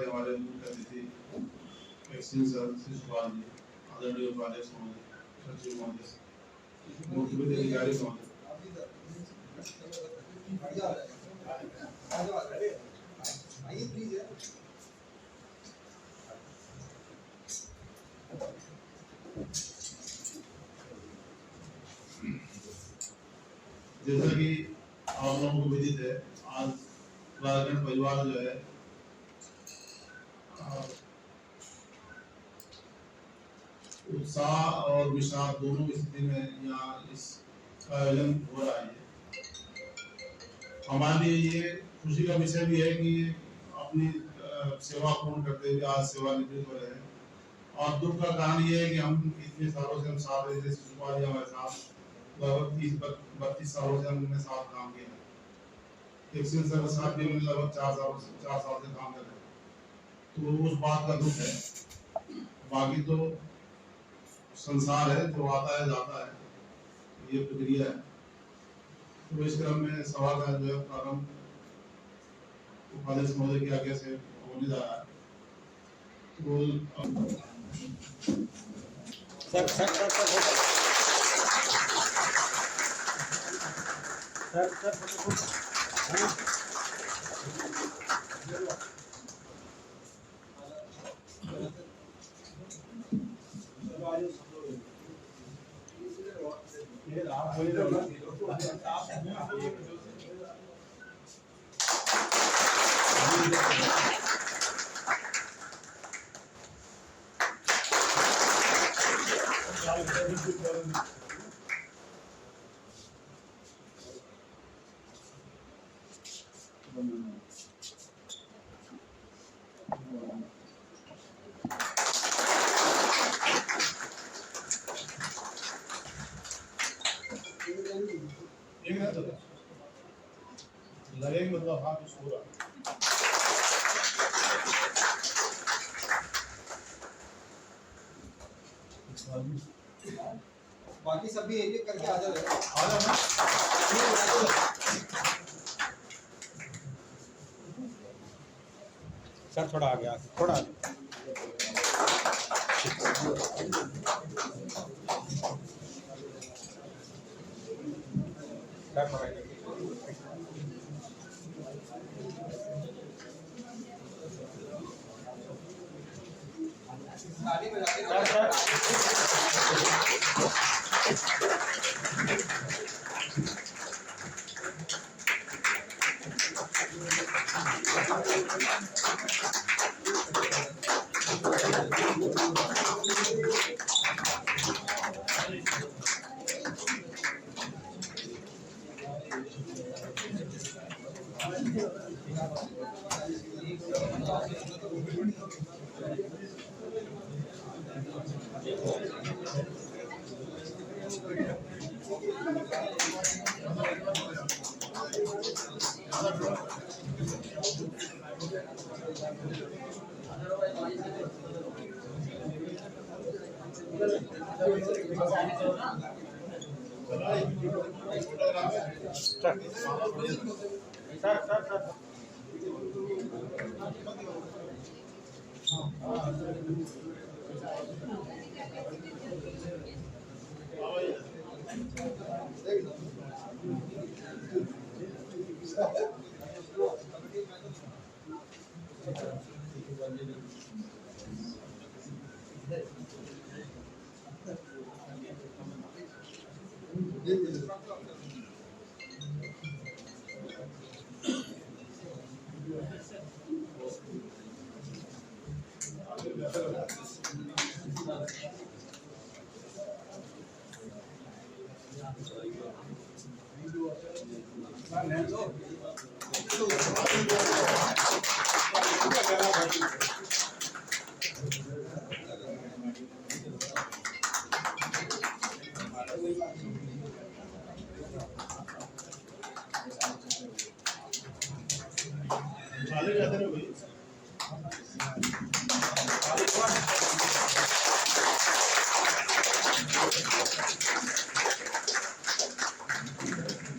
वाले हमारे मुख्य अतिथि एक्सीलेंस सर शिशुपाल जी, आदरणीय उपाध्यक्ष महोदय, सचिव महोदय, मुख्य अधिकारी महोदय, जैसा कि आप लोगों को विदित है, आज राजगढ़ परिवार जो है उत्साह और विषाद दोनों की स्थिति में यहाँ इस आयोजन हो रहा है। हमारे लिए ये खुशी का विषय भी है कि अपनी सेवा पूर्ण करते हुए आज सेवानिवृत्त हो रहे हैं, और दुख का कारण ये है कि हम इतने सालों से हम साथ रहे थे। शिशुपाल जी हमारे साथ लगभग 30-32 सालों से हमने साथ काम किया है। एक्सीलेंस सर के साथ भी हमने लगभग 4 साल से काम कर रहे हैं, तो उस बात का दुख है। बाकी तो संसार है, जो आता है जाता है, ये प्रक्रिया है। तो इस क्रम में सभा का जो है प्रारंभ उपाध्यक्ष महोदय की आज्ञा से होने जा रहा है। तो सर लगेंगे मतलब हाथ पूरा बाकी सब भी एक करके आ जाओ। सर थोड़ा आ गया, थोड़ा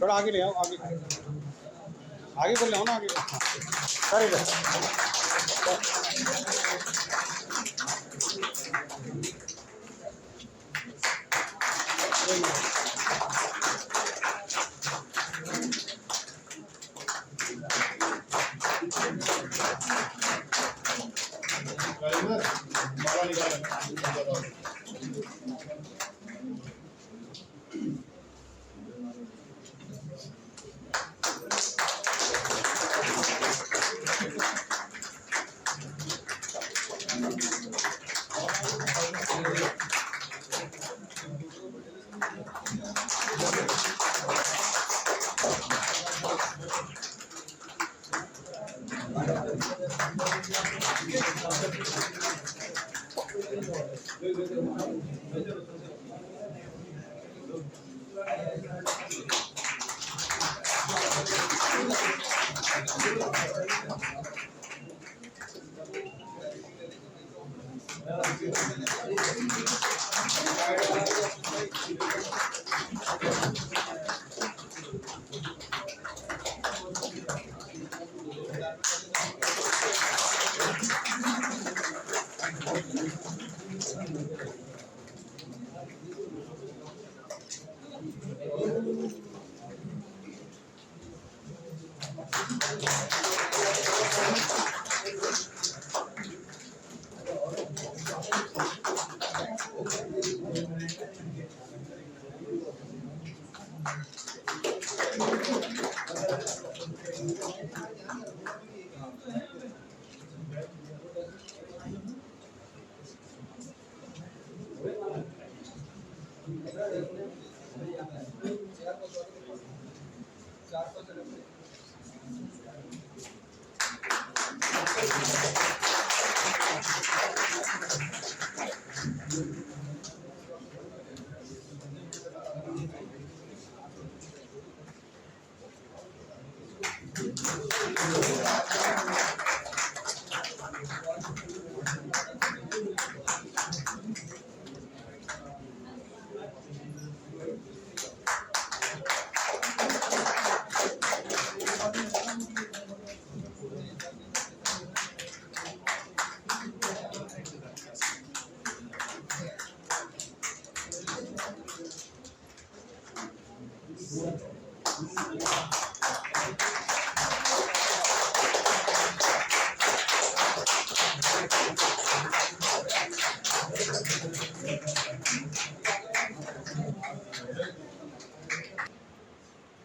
थोड़ा आगे ले आओ, आगे आगे कर ले आओ ना, आगे। सर इधर राजेंद्र माला निकाल।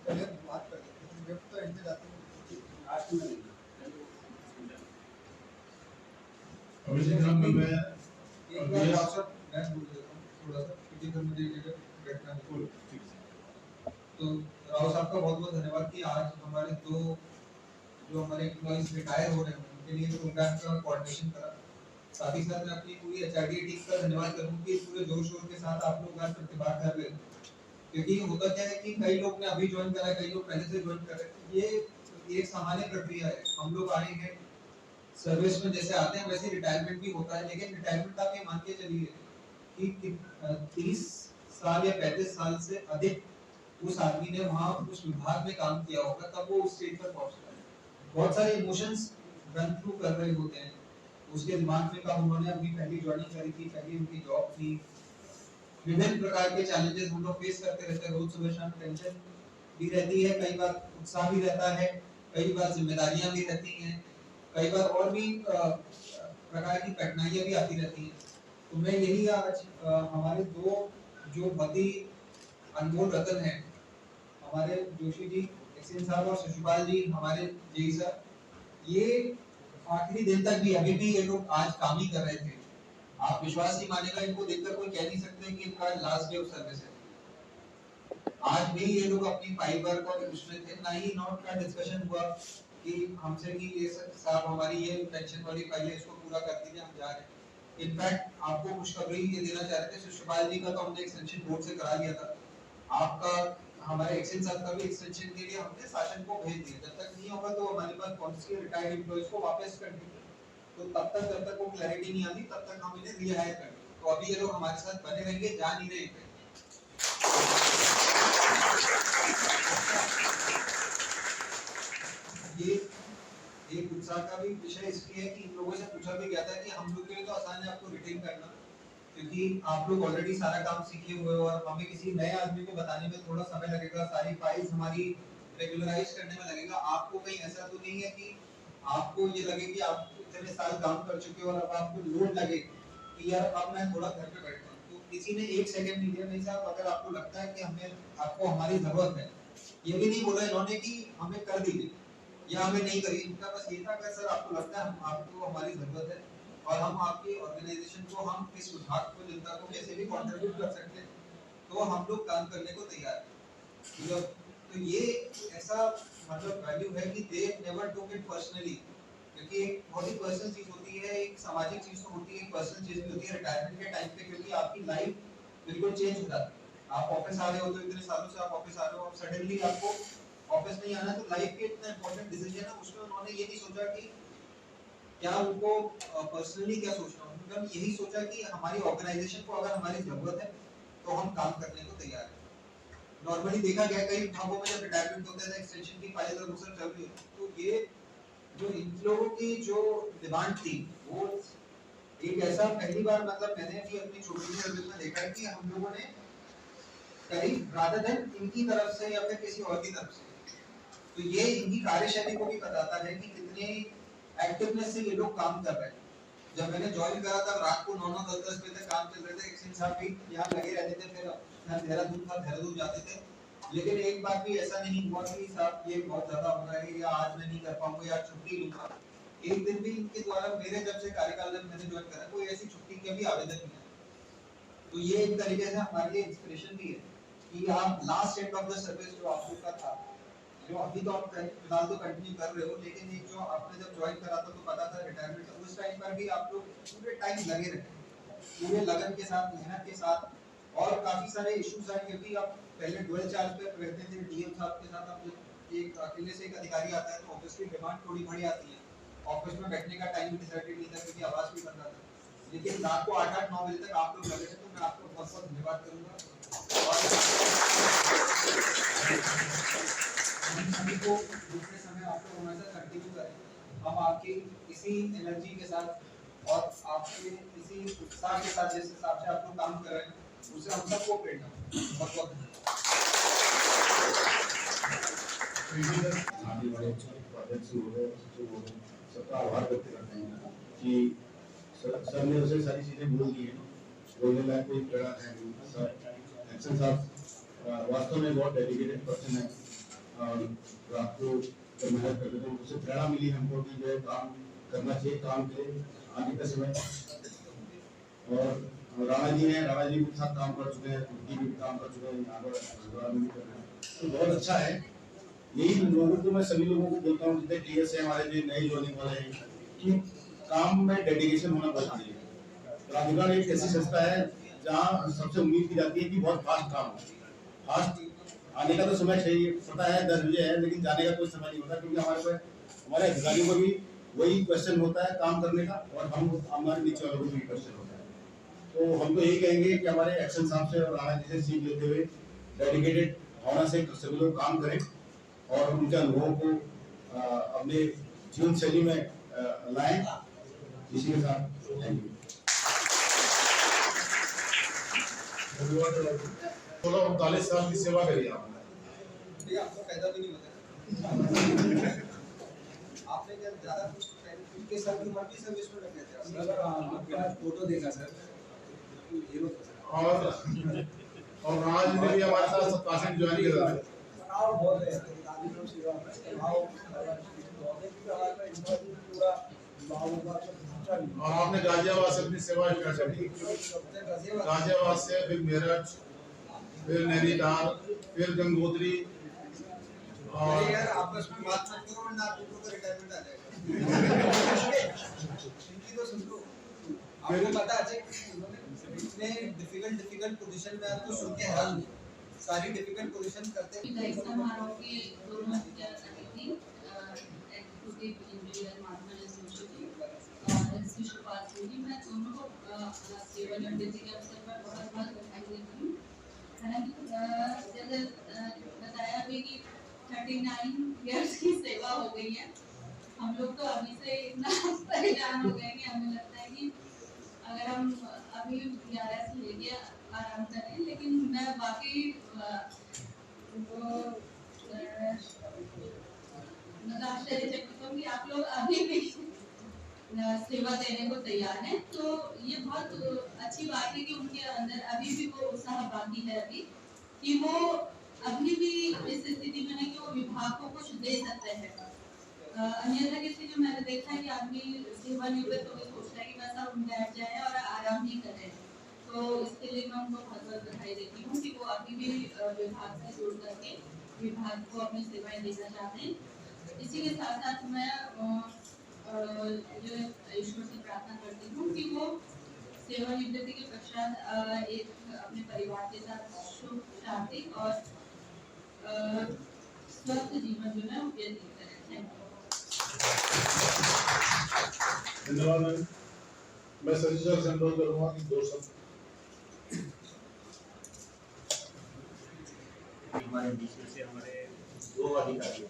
चलिए बात कर लेते हैं, गिफ्ट तो एंड में जाते हैं। अभिषेक हम मैं एक बार आपसे मैं बोल देता हूँ थोड़ा सा, क्योंकि फिर मुझे एक जगह बैठना है। तो राव साहब का बहुत बहुत धन्यवाद कि आज हमारे दो जो हमारे एम्प्लॉइज रिटायर हो रहे हैं उनके लिए प्रोग्राम का कोऑर्डिनेशन करा। साथ ही साथ मैं अपनी पूरी एचआरडी टीम का धन्यवाद करूँ कि पूरे जोर शोर के साथ आप लोग आज प्रतिभाग कर रहे हैं। क्योंकि होता क्या है कि कई लोग ने अभी ज्वाइन करा है, कई लोग पहले से ज्वाइन कर रहे हैं। ये एक सामान्य प्रक्रिया है। हम लोग आए हैं सर्विस में, जैसे आते हैं वैसे रिटायरमेंट भी होता है, लेकिन रिटायरमेंट आप ये मान के चलिए कि 30 साल या 35 साल से अधिक उस आदमी ने वहाँ उस विभाग में काम किया होगा, तब वो उस स्टेज पर पहुंचता है। बहुत सारे इमोशंस रन थ्रू कर रहे होते हैं उसके दिमाग में, कब उन्होंने अपनी पहली ज्वाइनिंग करी थी, पहली उनकी जॉब थी, विभिन्न प्रकार के चैलेंजेस हम लोग फेस करते रहते हैं। रोज सुबह शाम टेंशन भी रहती है, कई बार उत्साह भी रहता है, कई बार जिम्मेदारियां भी रहती हैं, कई बार और भी प्रकार की कठिनाइयां भी आती रहती हैं। तो मैं यही आज हमारे दो जो बहुत ही अनमोल रतन हैं, हमारे जोशी जी एक्सेन साहब और शिशुपाल जी हमारे जेई सर, ये आखिरी दिन तक भी अभी भी ये लोग आज काम ही कर रहे थे। आप विश्वास नहीं मानेगा, इनको देखकर कोई कह नहीं सकते कि इनका लास्ट डे ऑफ सर्विस है। आज भी ये लोग अपनी फाइल वर्क और उसमें थे, ना ही नोट का डिस्कशन हुआ कि हमसे कि ये साहब हमारी ये पेंशन वाली फाइल है, इसको पूरा कर दीजिए, हम जा रहे हैं। इनफैक्ट आपको खुशखबरी ये देना चाह रहे थे, शिशुपाल जी का तो हमने एक्सटेंशन बोर्ड से करा लिया था, आपका हमारे एक्सेन साहब का भी एक्सटेंशन के लिए हमने शासन को भेज दिया। जब तक नहीं होगा तो हमारे पास पॉलिसी है रिटायर्ड एम्प्लॉइज को वापस कर देंगे, तो तब तक जब तक वो क्लैरिटी नहीं आती तब तक हम इन्हें रिहायर करेंगे। तो अभी ये लोग हमारे साथ बने रहेंगे, जा नहीं रहे हैं। ये एक उत्साह का भी विषय इसलिए है कि इन लोगों से पूछा भी गया था कि हम लोग के लिए तो आसान है आपको रिटेन करना, क्योंकि आप लोग ऑलरेडी सारा काम सीखे हुए हो और हमें किसी नए आदमी को बताने में थोड़ा समय लगेगा, सारी फाइल्स हमारी रेगुलराइज करने में लगेगा। आपको कहीं ऐसा तो नहीं है कि आपको ये लगे कि आप इतने साल काम कर चुके हो और अब आपको लोड लगे कि यार अब मैं थोड़ा घर पे बैठता हूँ, तो किसी ने एक सेकंड नहीं दिया। नहीं साहब, अगर आपको लगता है कि हमें आपको हमारी जरूरत है, ये भी नहीं बोला इन्होंने कि हमें कर दीजिए या हमें नहीं करिए। इनका बस ये था कि सर आपको लगता है हम आपको हमारी जरूरत है और हम आपकी ऑर्गेनाइजेशन को, हम इस विभाग को, जनता को कैसे भी कंट्रीब्यूट कर सकते हैं, तो हम लोग काम करने को तैयार हैं। मतलब तो ये ऐसा मतलब वैल्यू है कि they never took it personally, क्योंकि एक बहुत ही पर्सनल चीज होती है, एक सामाजिक चीज तो होती है, एक पर्सनल चीज भी होती है रिटायरमेंट के टाइम पे, क्योंकि आपकी लाइफ बिल्कुल चेंज हो जाती है। आप ऑफिस आ रहे हो तो इतने सालों से आप ऑफिस आ रहे हो, अब सडनली आपको ऑफिस नहीं आना, तो लाइफ के इतना इंपॉर्टेंट डिसीजन है, उसमें उन्होंने ये नहीं सोचा कि क्या उनको पर्सनली क्या सोचना है, उन्होंने यही सोचा कि हमारी ऑर्गेनाइजेशन को अगर हमारी जरूरत है तो हम काम करने को तैयार हैं। नॉर्मली देखा गया कई भागों में जब रिटायरमेंट होता है एक्सटेंशन की फाइल और दूसरा चल रही होती है, तो ये जो इन लोगों की जो डिमांड थी वो एक ऐसा पहली बार मतलब मैंने भी अपनी छोटी सर्विस में देखा है कि हम लोगों ने करीब रादर देन इनकी तरफ से या फिर किसी और की तरफ से, तो ये इनकी कार्यशैली को भी बताता है कि कितने एक्टिवनेस से ये लोग काम कर रहे हैं। जब मैंने ज्वाइन करा था रात को 9-9 10-10 बजे तक काम चल रहे थे, एक्शन साहब भी यहाँ लगे रहते थे, फिर देहरादून जाते थे, लेकिन एक बार भी ऐसा नहीं हुआ कि साहब ये बहुत ज्यादा हो रहा है या आज मैं नहीं कर पाऊंगा या छुट्टी लूंगा। एक दिन भी इनके द्वारा मेरे जब से कार्यकाल जब मैंने ज्वाइन करा कोई ऐसी छुट्टी के भी आवेदन नहीं है। तो ये एक तरीके से हमारे लिए इंस्पिरेशन भी है कि आप last end of the service जो आप लोग का था, जो अभी तो आप फिलहाल तो कंटिन्यू कर रहे हो, लेकिन एक जो आपने जब ज्वाइन करा था तो पता था रिटायरमेंट का, उस टाइम पर भी आप लोग पूरे टाइम लगे रहे, पूरे लगन के साथ, मेहनत के साथ, और काफी सारे इश्यूज आए क्योंकि आप पहले डुअल चार्ज पे रहते थे डीएम साहब के साथ, अब जब एक अकेले से एक अधिकारी आता है तो ऑब्वियसली डिमांड थोड़ी बड़ी आती है। ऑफिस में बैठने का टाइम भी डिसाइडेड नहीं था क्योंकि आवाज भी बन रहा था, लेकिन रात को 8-8-9 बजे तक आप लोग लगे थे, तो मैं आपको बहुत बहुत धन्यवाद करूंगा। और हम सभी को दूसरे समय आप लोग हमेशा कंटिन्यू करें, हम आपकी इसी एनर्जी के साथ और आपके इसी उत्साह के साथ जिस हिसाब से आप लोग काम कर रहे हैं उससे हम सबको प्रेरणा बहुत बहुत आने वाले प्रोजेक्ट्स हो गए सबका आभार व्यक्त करते हैं कि सर ने उसे सारी चीजें बोल दी हैं, बोलने लायक कोई प्रेरणा है नहीं। सर एक्शन साहब वास्तव में बहुत डेडिकेटेड पर्सन है और रात को जब मेहनत करते थे उससे प्रेरणा मिली हमको कि जो है काम करना चाहिए, काम के आने का समय। और राणा जी हैं, राणा जी के साथ काम कर चुके हैं, उनकी भी काम कर चुके हैं, यहाँ पर भी कर रहे हैं, तो बहुत अच्छा है। यही लोगों को मैं सभी लोगों को बोलता हूँ जितने टीएस है हमारे जो नए ज्वाइनिंग वाले हैं कि काम में डेडिकेशन होना बहुत जरूरी है। प्राधिकरण एक ऐसी संस्था है जहाँ सबसे उम्मीद की जाती है कि बहुत फास्ट काम हो। फास्ट आने का तो समय चाहिए, पता है 10 बजे है, लेकिन जाने का कोई समय नहीं होता क्योंकि हमारे अधिकारियों को भी वही क्वेश्चन होता है काम करने का और हमारे नीचे वालों को भी क्वेश्चन होता है। तो हम तो यही कहेंगे कि हमारे एक्शन साहब से और राणा जी से सीख लेते हुए डेडिकेटेड भावना से सभी लोग काम करें और उनके अनुभवों को अपने जीवन शैली में लाएं। इसी के साथ थैंक यू। 16-39 साल की सेवा करी आपने। ये आपको फायदा भी नहीं बताया आपने क्या ज्यादा कुछ के साथ की मल्टी सर्विस में लगे थे सर आपका फोटो देखा सर हीरो था सर। और राणा जी ने भी हमारे साथ 87 ज्वाइन किया था। तनाव बहुत है आदमी लोग सेवा में तनाव पूरा और आपने गाजियाबाद से अपनी सेवा स्टार्ट की, गाजियाबाद से फिर मेरठ, फिर नैनीताल, फिर गंगोत्री और यार आपस में बात मत करो वरना आप लोगों को रिटायरमेंट आ जाएगा इनकी तो सुन लो। आपको पता है इतने डिफिकल्ट पोजीशन में आपको सुन के हैरान हुए, सारी डिफिकल्ट पोजीशन करते हैं। समारोह के दोनों अतिथि एग्जीक्यूटिव इंजीनियर मार्शल एसोसिएशन और एसपी शिवपाल सिंह जी, मैं दोनों को सेवानिवृत्ति के अवसर पर बहुत बहुत बधाई देती हूँ। हालांकि जैसे बताया भी कि 39 इयर्स की सेवा हो गई है, हम लोग तो अभी से इतना परेशान हो गए कि हमें लगता है कि अगर हम अभी 11 से लेके आराम करें, लेकिन मैं बाकी मतलब आश्चर्यचकित हूँ कि आप लोग अभी भी सेवा देने को तैयार हैं। तो ये बहुत अच्छी बात है कि उनके अंदर अभी भी वो उत्साह बाकी है अभी कि वो अभी भी इस स्थिति में है कि वो विभाग को कुछ दे सकते हैं। अन्यथा किसी जो मैंने देखा है कि आदमी सेवानिवृत्त तो सोचता है कि बस अब बैठ जाए और आराम ही करें। तो इसके लिए मैं उनको बहुत बहुत बधाई देती हूँ कि वो अभी भी विभाग से जुड़ करके विभाग को अपनी सेवाएं देना चाहते हैं। इसी के साथ साथ मैं जो ईश्वर से प्रार्थना करती हूँ कि वो सेवानिवृत्ति के पश्चात एक अपने परिवार के साथ सुख शांति और स्वस्थ जीवन जो है वो व्यतीत करें। धन्यवाद मैम। मैं सचिव सर से अनुरोध करूंगा कि 2 शब्द हमारे बीच में से हमारे 2 अधिकारी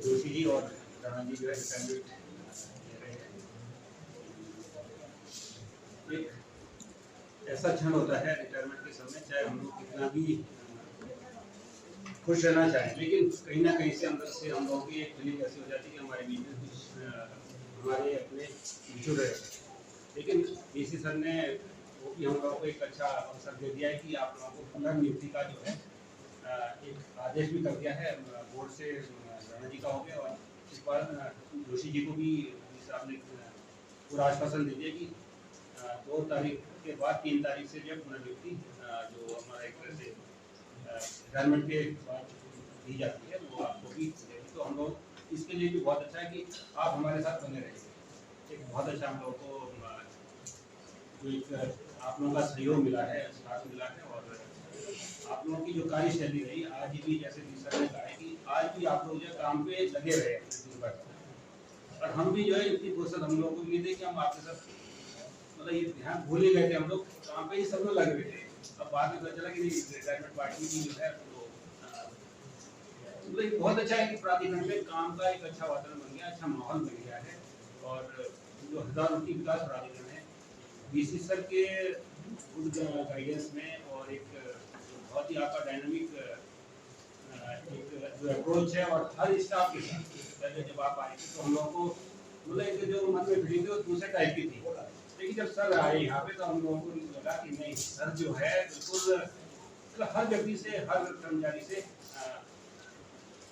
जोशी जी और राणा जी जो है रिटायरमेंट ले रहे हैं। एक ऐसा क्षण होता है रिटायरमेंट के समय, चाहे हम लोग कितना भी खुश रहना चाहें, लेकिन कहीं ना कहीं से अंदर से हम लोगों की एक फीलिंग ऐसी हो जाती है कि हमारे बीच में कुछ हमारे अपने जुड़ रहे हैं। लेकिन डीसी सर ने वो भी हम लोगों को एक अच्छा अवसर दे दिया है कि आप लोगों को पुनर्नियुक्ति का जो है एक आदेश भी कर दिया है बोर्ड से। राणा जी का हो गया और इस बार जोशी जी को भी साहब ने पूरा आश्वासन दे दिया कि 2 तारीख के बाद 3 तारीख से जो पुनर्नियुक्ति जो हमारा एक तरह से रिटायरमेंट के बाद दी जाती है वो आपको भी देगी। तो हम लोग इसके लिए भी बहुत अच्छा है कि आप हमारे साथ बने रहिए। एक बहुत अच्छा हम लोगों को जो एक आप लोगों का सहयोग मिला है, साथ मिला है और आप लोगों की जो कार्यशैली रही आज भी, जैसे सर ने कहा है कि आज भी आप लोग जो काम पे लगे रहे दिन भर। और हम भी जो है इतनी फुर्सत हम लोगों को ये थे कि हम आपके साथ मतलब ये ध्यान भूल ही गए थे, हम लोग काम पे ही सब लोग लगे हुए थे। अब बाद में पता चला कि रिटायरमेंट पार्टी की जो है तो मतलब बहुत अच्छा है कि प्राधिकरण में काम का एक अच्छा वातावरण बन गया, अच्छा माहौल बन गया है। और जो हजारों विकास प्राधिकरण है डीसी सर के गाइडेंस में और एक बहुत ही आपका डायनामिक एक जो अप्रोच है और हर स्टाफ के साथ पहले जब आप आए थे तो हम लोगों को मतलब एक जो मन में फीलिंग थी वो दूसरे टाइप की थी। लेकिन जब सर आए यहाँ पे तो हम लोगों को लगा कि नहीं, सर जो है बिल्कुल मतलब हर व्यक्ति से, हर कर्मचारी से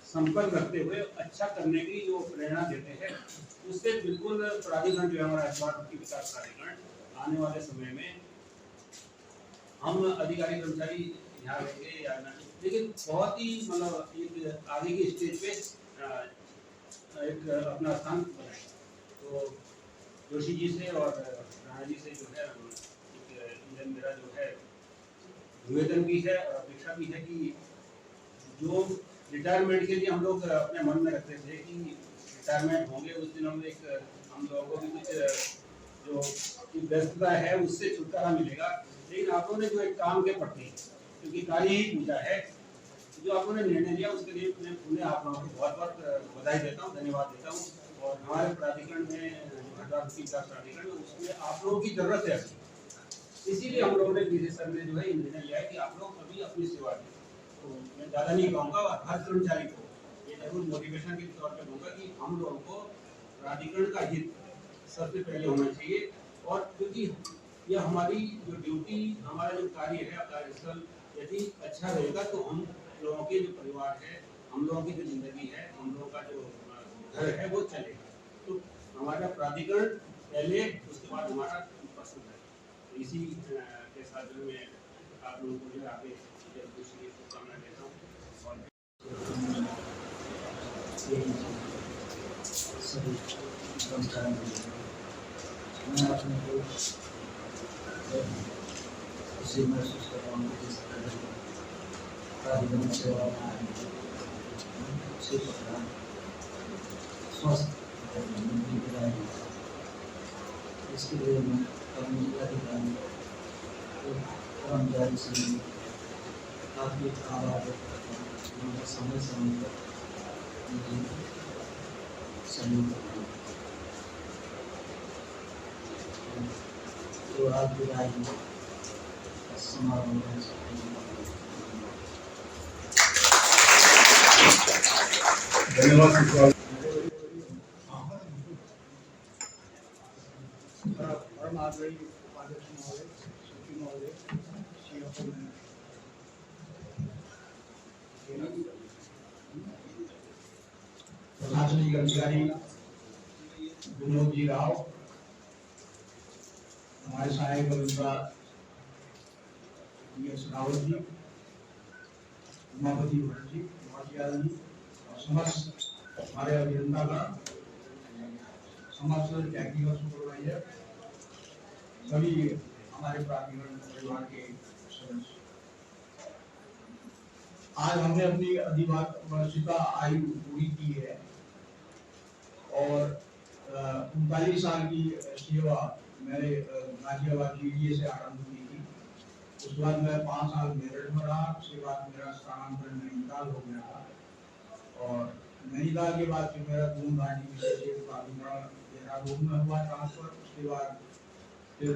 संपर्क रखते हुए अच्छा करने की जो प्रेरणा देते हैं, उससे बिल्कुल प्राधिकरण जो है हमारा हरिद्वार विकास प्राधिकरण आने वाले समय में हम अधिकारी कर्मचारी यहाँ रहेंगे या ना, लेकिन बहुत ही मतलब एक आगे की स्टेज पे एक अपना स्थान बनाए। तो जोशी जी से और राणा जी से जो है मेरा जो है निवेदन भी है और अपेक्षा भी है कि जो रिटायरमेंट के लिए हम लोग अपने मन में रखते थे कि रिटायरमेंट होंगे उस दिन हम लोगों को भी कुछ जो व्यस्तता है उससे छुटकारा मिलेगा। लेकिन आप लोगों ने जो एक काम के प्रति, क्योंकि कार्य ही पूजा है, जो आप लोगों ने निर्णय लिया उसके लिए उन्हें आप लोगों को बहुत बहुत बधाई देता हूँ, धन्यवाद देता हूँ। और हमारे प्राधिकरण में हरिद्वार विकास प्राधिकरण में उसमें आप लोगों की जरूरत है, इसीलिए हम लोगों ने डीसी सर ने जो है निर्णय लिया है कि आप लोग अभी अपनी सेवा दें। तो मैं ज़्यादा नहीं कहूँगा और हर कर्मचारी को ये जरूर मोटिवेशन के तौर पर कहूँगा कि हम लोगों को प्राधिकरण का हित सबसे पहले होना चाहिए। और क्योंकि यह हमारी जो ड्यूटी, हमारा जो कार्य है, कार्यस्थल यदि अच्छा रहेगा तो हम लोगों के जो परिवार है, हम लोगों की जो जिंदगी है, हम लोगों का जो घर है वो चलेगा। तो हमारा प्राधिकरण पहले, उसके बाद हमारा पसंद है। तो इसी के साथ जो मैं आप लोगों को जो आगे शुभकामना देता हूँ। सभी कर्मचारी मैं अपने को खुशी महसूस कर रहा हूँ कि इस तरह प्राधिकरण सेवा से स्वस्थ इसके लिए मैं अपने अधिकारी कर्मचारी से काफ़ी आभार व्यक्त करता हूँ। उनका समय समय पर मुझे सहयोग करता हूँ। तो आज विदाई समारोह धन्यवाद। परम आदरणीय उपाध्यक्ष महोदय, सचिव महोदय, CFO महोदय, प्रशासनिक अधिकारी विनोद जी राव, हमारे सहायक अभियंता DS रावत जी, उमापति भट्ट जी, यादव जी और समस्त हमारे अभियंता का, समस्त टेक्निकल सुपरवाइजर, सभी हमारे प्राधिकरण परिवार के सदस्य। आज हमने अपनी अधिवर्षिता आयु पूरी की है और 39 साल की सेवा मैंने गाजियाबाद GDA से आरंभ की थी। उसके बाद मैं 5 साल मेरठ में रहा, उसके बाद मेरा स्थानांतरण नैनीताल हो गया था और नैनीताल के बाद फिर मेरा दून घाटी विशेष प्राधिकरण देहरादून में हुआ ट्रांसफर। उसके बाद फिर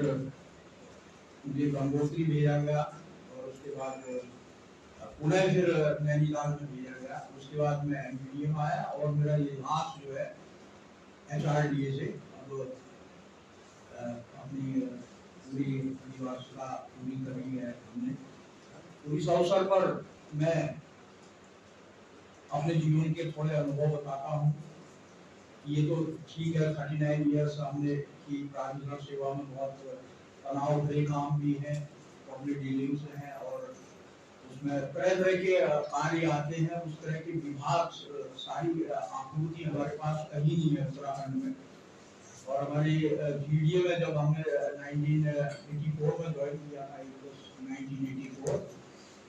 मुझे गंगोत्री भेजा गया और उसके बाद पुणे फिर नैनीताल में भेजा गया। उसके बाद मैं MBDA में आया और मेरा ये लास्ट जो है HRDA से अब अपनी पूरी अधिवर्षिता पूरी करी है हमने। तो इस अवसर पर मैं अपने जीवन के थोड़े अनुभव बताता हूँ। ये तो ठीक है, 39 ईयर्स हमने की प्राधिकरण सेवा में, बहुत तनाव भरे काम भी है, पब्लिक डीलिंग्स हैं और उसमें तरह तरह के कार्य आते हैं। उस तरह के विभाग सारी आपूर्ति हमारे पास कहीं नहीं है उत्तराखंड में। और हमारी GDA में जब हमने 1984 में ज्वाइन किया था, 1984,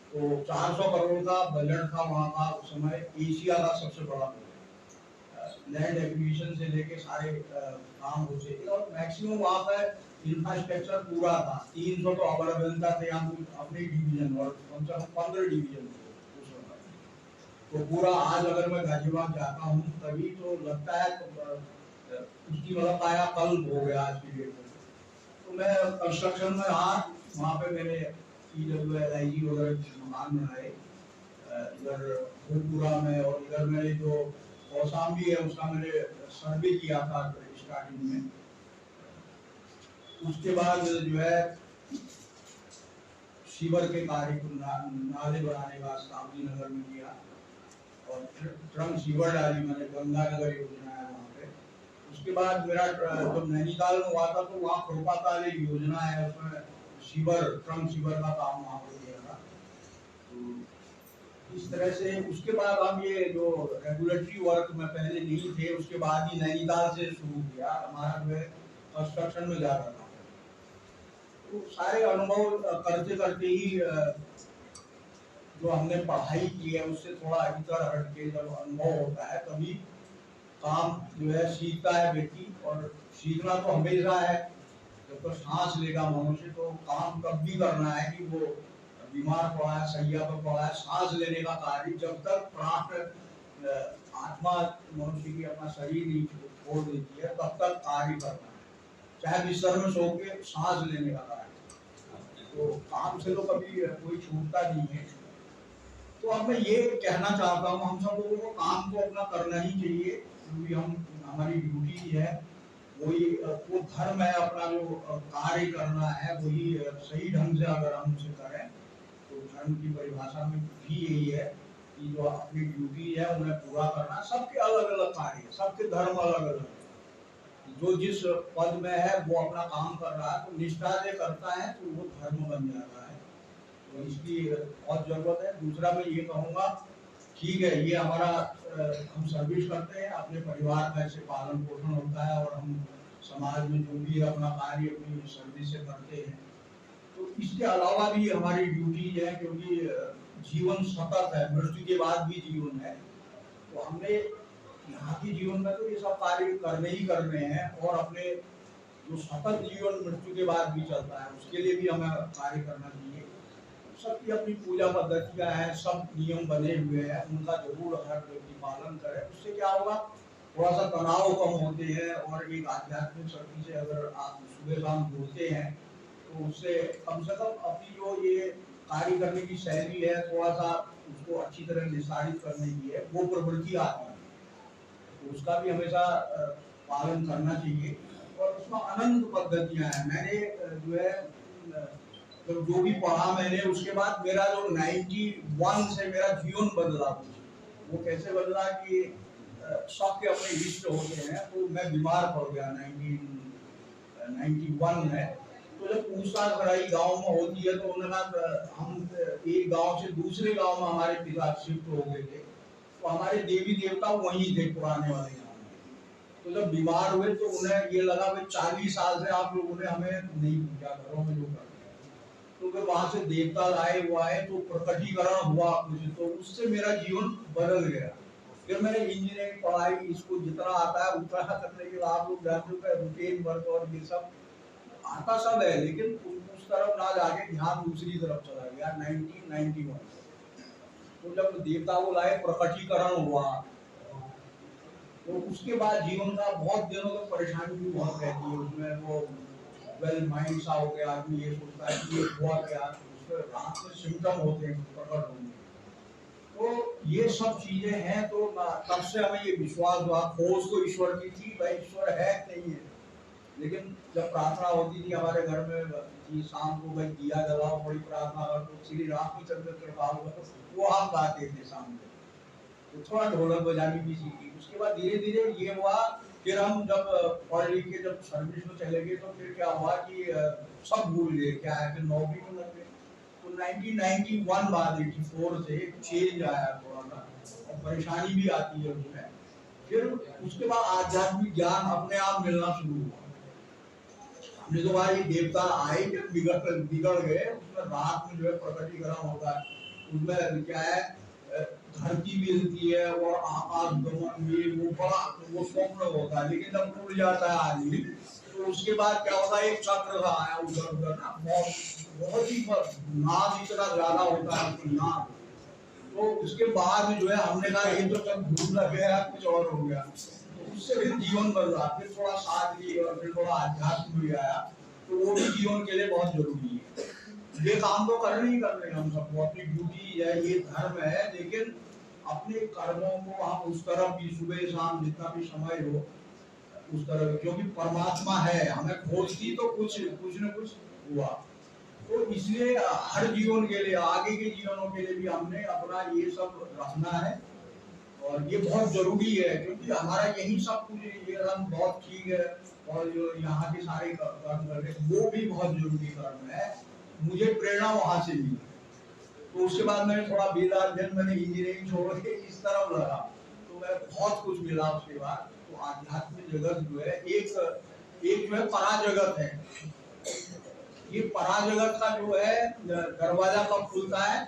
तो 400 करोड़ का बजट था वहाँ का। उस समय एशिया का सबसे बड़ा लैंड एक्विजिशन से लेके सारे काम होते थे और मैक्सिमम वहाँ पर इंफ्रास्ट्रक्चर पूरा था। 300 तो अवर अभियंता थे हम अपने डिवीजन और कम से कम 15 डिवीजन थे उस समय। तो पूरा आज अगर मैं गाजियाबाद जाता हूँ तभी तो लगता है तो उसकी मतलब काया कल्प हो गया आज की डेट में। तो मैं कंस्ट्रक्शन में रहा, वहाँ पे मैंने EWLIG वगैरह मकान बनाए इधर भोजपुरा में, और इधर मैंने जो कौशाम्बी है उसका मैंने सर्वे किया था स्टार्टिंग में। उसके बाद जो है सीवर के कार्य को नाले बनाने का स्थापना नगर में किया और ट्रंक सीवर डाली मैंने, गंगानगर योजना है वहाँ पे। उसके बाद मेरा जब नैनीताल में हुआ था तो वहाँ प्रोपाताल योजना है, उसमें सीवर ट्रंक सीवर का काम वहाँ पर किया था। तो इस तरह से उसके बाद हम ये जो रेगुलेटरी वर्क में पहले नहीं थे, उसके बाद ही नैनीताल से शुरू किया हमारा जो है कंस्ट्रक्शन में जा रहा था। तो सारे अनुभव करते करते ही जो हमने पढ़ाई की है उससे थोड़ा इधर हट के जब अनुभव होता है तभी काम जो है सीखता है व्यक्ति। और सीखना तो हमेशा है, जब तो सांस लेगा मनुष्य तो काम कब भी करना है कि वो बीमार पड़ा है, सैया पर पड़ा है, सांस लेने का कार्य जब तक प्राण आत्मा मनुष्य की अपना शरीर नहीं छोड़ देती है तब तक कार्य करना है, चाहे बिस्तर में सो के सांस लेने का कार्य। तो काम से तो कभी कोई छूटता नहीं है। तो अब मैं ये कहना चाहता हूँ हम सब लोगों को काम को अपना करना ही चाहिए, क्योंकि हमारी ड्यूटी है वही, वो धर्म है अपना जो कार्य करना है वही सही ढंग से अगर हम उसे करें तो धर्म की परिभाषा में भी यही है कि जो अपनी ड्यूटी है उन्हें पूरा करना। सबके अलग अलग कार्य है, सबके धर्म अलग अलग है। जो जिस पद में है वो अपना काम कर रहा है तो निष्ठा से करता है तो वो धर्म बन जाता है। तो इसकी बहुत जरूरत है। दूसरा मैं ये कहूँगा, ठीक है ये हमारा हम सर्विस करते हैं, अपने परिवार का ऐसे पालन पोषण होता है और हम समाज में जो भी अपना कार्य अपनी सर्विस से करते हैं। तो इसके अलावा भी हमारी ड्यूटी है, क्योंकि जीवन सतत है, मृत्यु के बाद भी जीवन है। तो हमने यहाँ के जीवन में तो ये सब कार्य करने ही करने हैं और अपने जो सतत जीवन मृत्यु के बाद भी चलता है उसके लिए भी हमें कार्य करना चाहिए। सबकी अपनी पूजा पद्धतियाँ हैं, सब नियम बने हुए हैं, उनका जरूर हर व्यक्ति पालन करे। उससे क्या होगा, थोड़ा सा तनाव कम होते हैं और एक आध्यात्मिक शक्ति से अगर आप सुबह शाम जुड़ते हैं तो उससे कम से कम अपनी जो ये कार्य करने की शैली है थोड़ा सा उसको अच्छी तरह निस्तारित करने की है, वो प्रवृत्ति आती है, तो उसका भी हमेशा पालन करना चाहिए। और उसमें अनंत पद्धतियां हैं। मैंने जो है जो भी पढ़ा मैंने, उसके बाद मेरा जो 91 से मेरा जीवन बदला। वो कैसे बदला कि सबके अपने इष्ट होते हैं, तो मैं बीमार पड़ गया 1991 में। तो जब पूछताछ भराई गांव में होती है तो उन्होंने कहा हम एक गांव से दूसरे गांव में हमारे पिता शिफ्ट हो गए थे, तो हमारे देवी देवता वहीं थे पुराने वाले गांव में। तो जब बीमार हुए तो उन्हें ये लगा कि 40 साल से आप लोगों ने हमें नहीं पूछा, घरों में जो करते हैं। तो फिर वहां से देवता लाए वो आए, तो प्रकटीकरण हुआ कुछ, तो उससे मेरा जीवन बदल गया। फिर मैंने इंजीनियरिंग पढ़ाई, इसको जितना आता है उतना करने के बाद आप लोग जानते हो रूटीन वर्क और ये सब आता सब है, लेकिन उस तरफ ना जाके ध्यान दूसरी तरफ चला गया 1991। तो जब देवता को लाए, प्रकटीकरण हुआ, तो उसके बाद जीवन का बहुत दिनों तक परेशानी भी बहुत रहती है उसमें। वो वेल माइंड सा हो गया, आदमी ये सोचता है कि ये हुआ क्या, उसमें रात में सिम्टम होते हैं प्रकट होंगे। तो ये सब चीजें हैं। तो तब से हमें ये विश्वास हुआ, खोज तो ईश्वर की थी, भाई ईश्वर है नहीं है। लेकिन जब प्रार्थना होती थी हमारे घर में कि शाम को भाई दिया जलाओ, बड़ी प्रार्थना कर, तो श्री रामचंद्र कृपाल वो हम गाते थे शाम को। तो थोड़ा ढोलक बजानी भी सीखी। उसके बाद धीरे धीरे ये हुआ, फिर हम जब पढ़ लिख के जब सर्विस में चले गए तो फिर क्या हुआ कि सब भूल गए क्या है, फिर नौकरी में लग गए। तो 1991 बाद 84 से चेंज आया थोड़ा सा, और परेशानी भी आती है उसमें। फिर उसके बाद आध्यात्मिक ज्ञान अपने आप मिलना शुरू हुआ। हमने तो भाई देवता आए जब बिगड़ गए, उसमें रात में जो है प्रकटीकरण होता है, उसमें क्या है धरती भी हिलती है और आकाश गमन ये वो बड़ा वो स्वप्न होता है। लेकिन जब उड़ जाता है आदमी तो उसके बाद क्या होता है, एक चक्र का आया उधर उधर ना, बहुत ही नाद इतना ज्यादा होता है नाद। तो उसके बाद जो है हमने कहा ये तो जब भूल लग गया कुछ और हो गया, तो उससे फिर जीवन बदला, फिर थोड़ा सादगी और फिर थोड़ा आध्यात्म भी आया। तो वो भी जीवन के लिए बहुत जरूरी है। ये काम तो करने ही करने हम सबको, अपनी ड्यूटी है, ये धर्म है, लेकिन अपने कर्मों को हम उस तरफ भी सुबह शाम जितना भी समय हो उस तरफ, क्योंकि परमात्मा है, हमें खोजती तो कुछ न कुछ हुआ। तो इसलिए हर जीवन के लिए, आगे के जीवनों के लिए भी हमने अपना ये सब रखना है, और ये बहुत जरूरी है, क्योंकि हमारा यही सब कुछ ये रंग बहुत ठीक है, और जो यहाँ के सारे कर्म कर रहे वो भी बहुत जरूरी कर्म है। मुझे प्रेरणा वहां से मिली, तो उसके बाद मैंने थोड़ा वेदा अध्ययन, मैंने इंजीनियरिंग छोड़ के इस तरफ लगा, तो मैं बहुत कुछ मिला उसके बाद। तो आध्यात्मिक जगत जो है एक जो है परा जगत है। ये परा जगत का जो है दरवाजा कब खुलता है,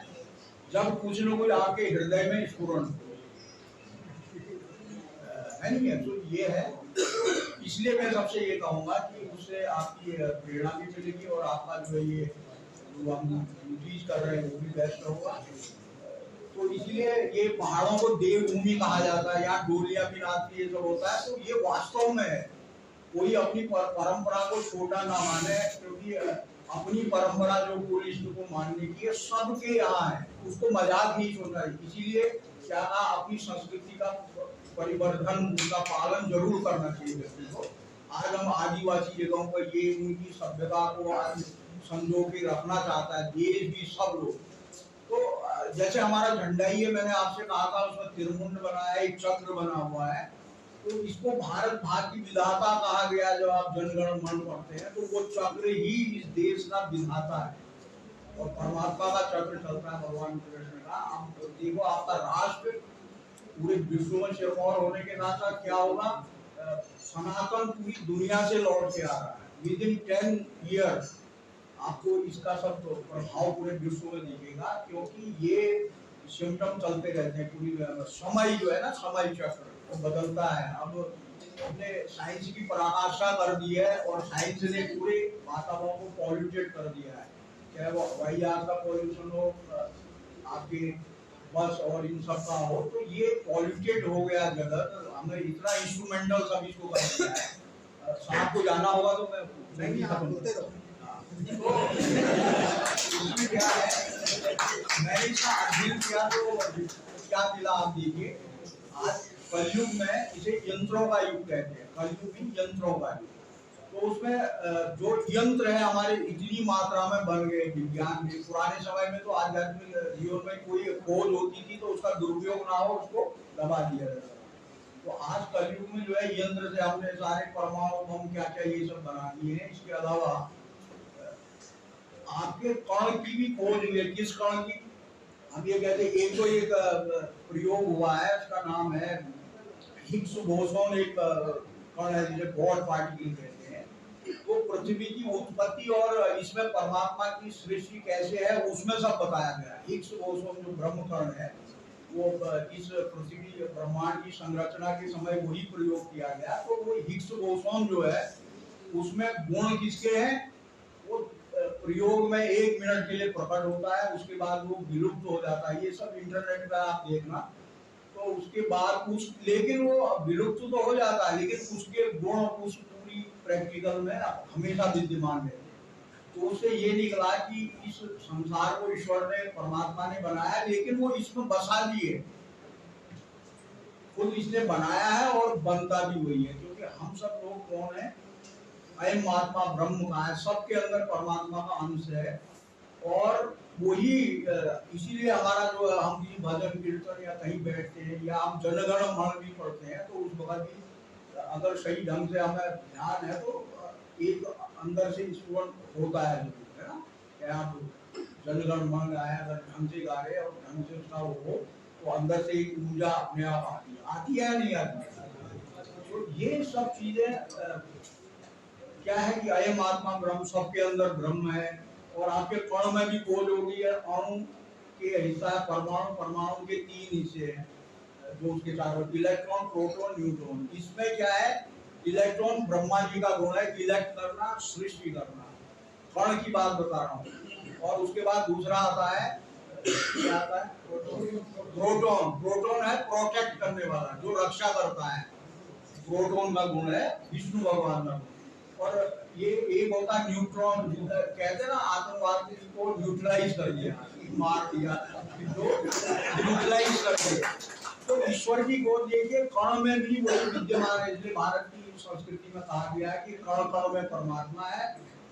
जब कुछ न कुछ आपके हृदय में स्फुरण है, नहीं है? तो ये है, इसलिए मैं सबसे ये कहूंगा कि उससे आपकी प्रेरणा भी मिलेगी, और आपका जो है ये जो हम ड्यूटीज कर रहे हैं वो भी बेस्ट होगा। तो इसलिए ये पहाड़ों को देवभूमि कहा जाता है, यहाँ डोलियां भी नाचती ये सब होता है। तो ये वास्तव में है, कोई अपनी परंपरा को छोटा ना माने, क्योंकि अपनी परंपरा जो टूरिस्ट को मानने की है सबके यहाँ है, उसको मजाक नहीं सोचना है। इसीलिए क्या अपनी संस्कृति का परिवर्धन, उनका पालन जरूर करना चाहिए व्यक्ति को। आज हम आदिवासी जगहों पर ये उनकी सभ्यता को आज संजो के रखना चाहता है देश भी, सब लोग। तो जैसे हमारा झंडा ही है, मैंने आपसे कहा था उसमें त्रिमुंड बना है, एक चक्र बना हुआ है, तो इसको भारत भाग्य की विधाता कहा गया। जब आप जनगण मन पढ़ते हैं तो वो चक्र ही इस देश का विधाता है, और परमात्मा का चक्र चलता है भगवान कृष्ण का। आप देखो आपका राष्ट्र पूरे विश्व में सिरमौर होने के साथ साथ क्या होगा, सनातन पूरी दुनिया से लौट के आ रहा है। विद इन 10 ईयर्स आपको इसका सब प्रभाव पूरे विश्व में दिखेगा, क्योंकि ये सिम्टम चलते रहते हैं। पूरी समय जो है ना, समय चक्र वो बदलता है। अब हमने साइंस की पराकाष्ठा कर दी है, और साइंस ने पूरे वातावरण को पॉल्यूटेड कर दिया है, चाहे वो हवाई जहाज का पॉल्यूशन हो, आपके बस और इन सब का हो। तो ये पॉल्यूटेड हो गया जगत, हमने इतना इंस्ट्रूमेंटल सब इसको कर दिया है। साहब को जाना होगा तो मैं नहीं आप बोलते रहो। तो इसमें क्या है, मैंने इसका अध्ययन किया तो क्या मिला आप देखिए। आज कलयुग में इसे यंत्रों का युग कहते हैं, कलयुग भी यंत्रों का युग। तो उसमें जो यंत्र है हमारे इतनी मात्रा में बन गए विज्ञान में। पुराने समय में तो आध्यात्मिक जीवन में कोई खोज होती थी तो उसका दुरुपयोग ना हो उसको दबा दिया जाता था। तो आज कलयुग में जो है यंत्र से हमने सारे परमाणु बम क्या क्या ये सब बना दिए हैं। इसके अलावा आपके कण की भी खोज हुई है। किस कण की हम ये कहते हैं, एक तो एक प्रयोग हुआ है, उसका नाम है हिग्स बोसोन। एक कण है जिसे गॉड पार्टिकल कहते हैं। तो पृथ्वी की उत्पत्ति और इसमें परमात्मा की सृष्टि कैसे है उसमें सब बताया गया है। हिग्स बोसोन जो ब्रह्म कण है वो इस पृथ्वी ब्रह्मांड की संरचना के समय वही प्रयोग किया गया। तो वो हिग्स बोसोन जो है उसमें गुण किसके हैं, वो प्रयोग में 1 मिनट के लिए प्रकट होता है, उसके बाद वो विलुप्त हो जाता है। ये सब इंटरनेट पे आप देखना। तो उसके बाद कुछ, लेकिन वो विलुप्त तो हो जाता है लेकिन उसके गुण उस पूरी प्रैक्टिकल में हमेशा विद्यमान रहते हैं। तो उससे ये निकला कि इस संसार को ईश्वर ने, परमात्मा ने बनाया, लेकिन वो इसमें बसा भी है। खुद इसने बनाया है और बनता भी वही है। क्योंकि हम सब लोग कौन है, अयम आत्मा ब्रह्म का है, सबके अंदर परमात्मा का अंश है। और वही इसीलिए हमारा जो हम किसी भजन कीर्तन या कहीं बैठते हैं या हम जनगण मन भी पढ़ते हैं तो उस वक्त भी अगर सही ढंग से हमें ध्यान है तो एक अंदर से स्फुरण होता है ना, कि आप जनगण मन गाए अगर ढंग से गा रहे और ढंग से उसका वो हो तो अंदर से एक ऊर्जा अपने आप आती है या नहीं आती। तो ये सब चीजें क्या है कि अयम आत्मा ब्रह्म, सबके अंदर ब्रह्म है। और आपके कण में भी खोज होगी है, अणु के हिस्सा है परमाणु, परमाणु के 3 हिस्से हैं जो उसके चारों, इलेक्ट्रॉन प्रोटॉन न्यूट्रॉन। इसमें क्या है, इलेक्ट्रॉन ब्रह्मा जी का गुण है, इलेक्ट करना, सृष्टि करना। कण की बात बता रहा हूँ। और उसके बाद दूसरा आता है, क्या आता है, प्रोटॉन। प्रोटॉन है प्रोटेक्ट करने वाला, जो रक्षा करता है। प्रोटॉन का गुण है विष्णु भगवान का। और ये एक होता है न्यूट्रॉन, कहते हैं ना आतंकवाद को न्यूट्रलाइज कर दिया, मार दिया, तो न्यूट्रलाइज कर दिया। तो ईश्वर की गोद देखिए, कण में भी वही विद्यमान है। इसलिए भारत की संस्कृति में कहा गया है कि कण कण में परमात्मा है।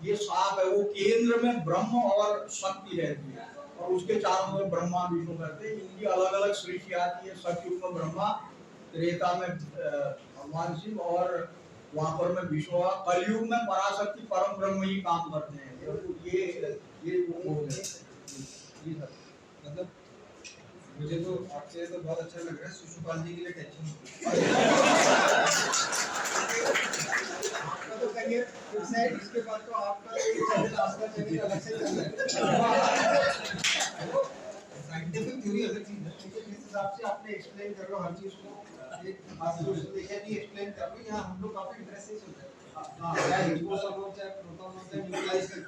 ये साफ है, वो केंद्र में ब्रह्म और शक्ति रहती है और उसके चारों में ब्रह्मा विष्णु करते हैं। इनकी अलग अलग सृष्टि आती है। सतयुग में ब्रह्मा, त्रेता में भगवान शिव और द्वापर में विष्णु, कलयुग में पराशक्ति परम ब्रह्म ही काम करते हैं। ये वो है। मतलब मुझे तो आपसे तो बहुत अच्छा लग रहा है। शिशुपाल जी के लिए टेंशन आपका तो करियर फिक्स है, इसके बाद तो आपका चैनल, आपका चैनल अलग से चल रहा है। साइंटिफिक थ्योरी अलग चीज है, लेकिन जिस हिसाब से आपने एक्सप्लेन कर रहे हो हर चीज को, एक आस्ट्रोफिजिक्स भी एक्सप्लेन कर रहे हो, यहाँ हम लोग काफी इंटरेस्ट से सुन रहे हैं। हां, चाहे हिपोसम हो, चाहे प्रोटॉन हो, चाहे न्यूक्लियस कर,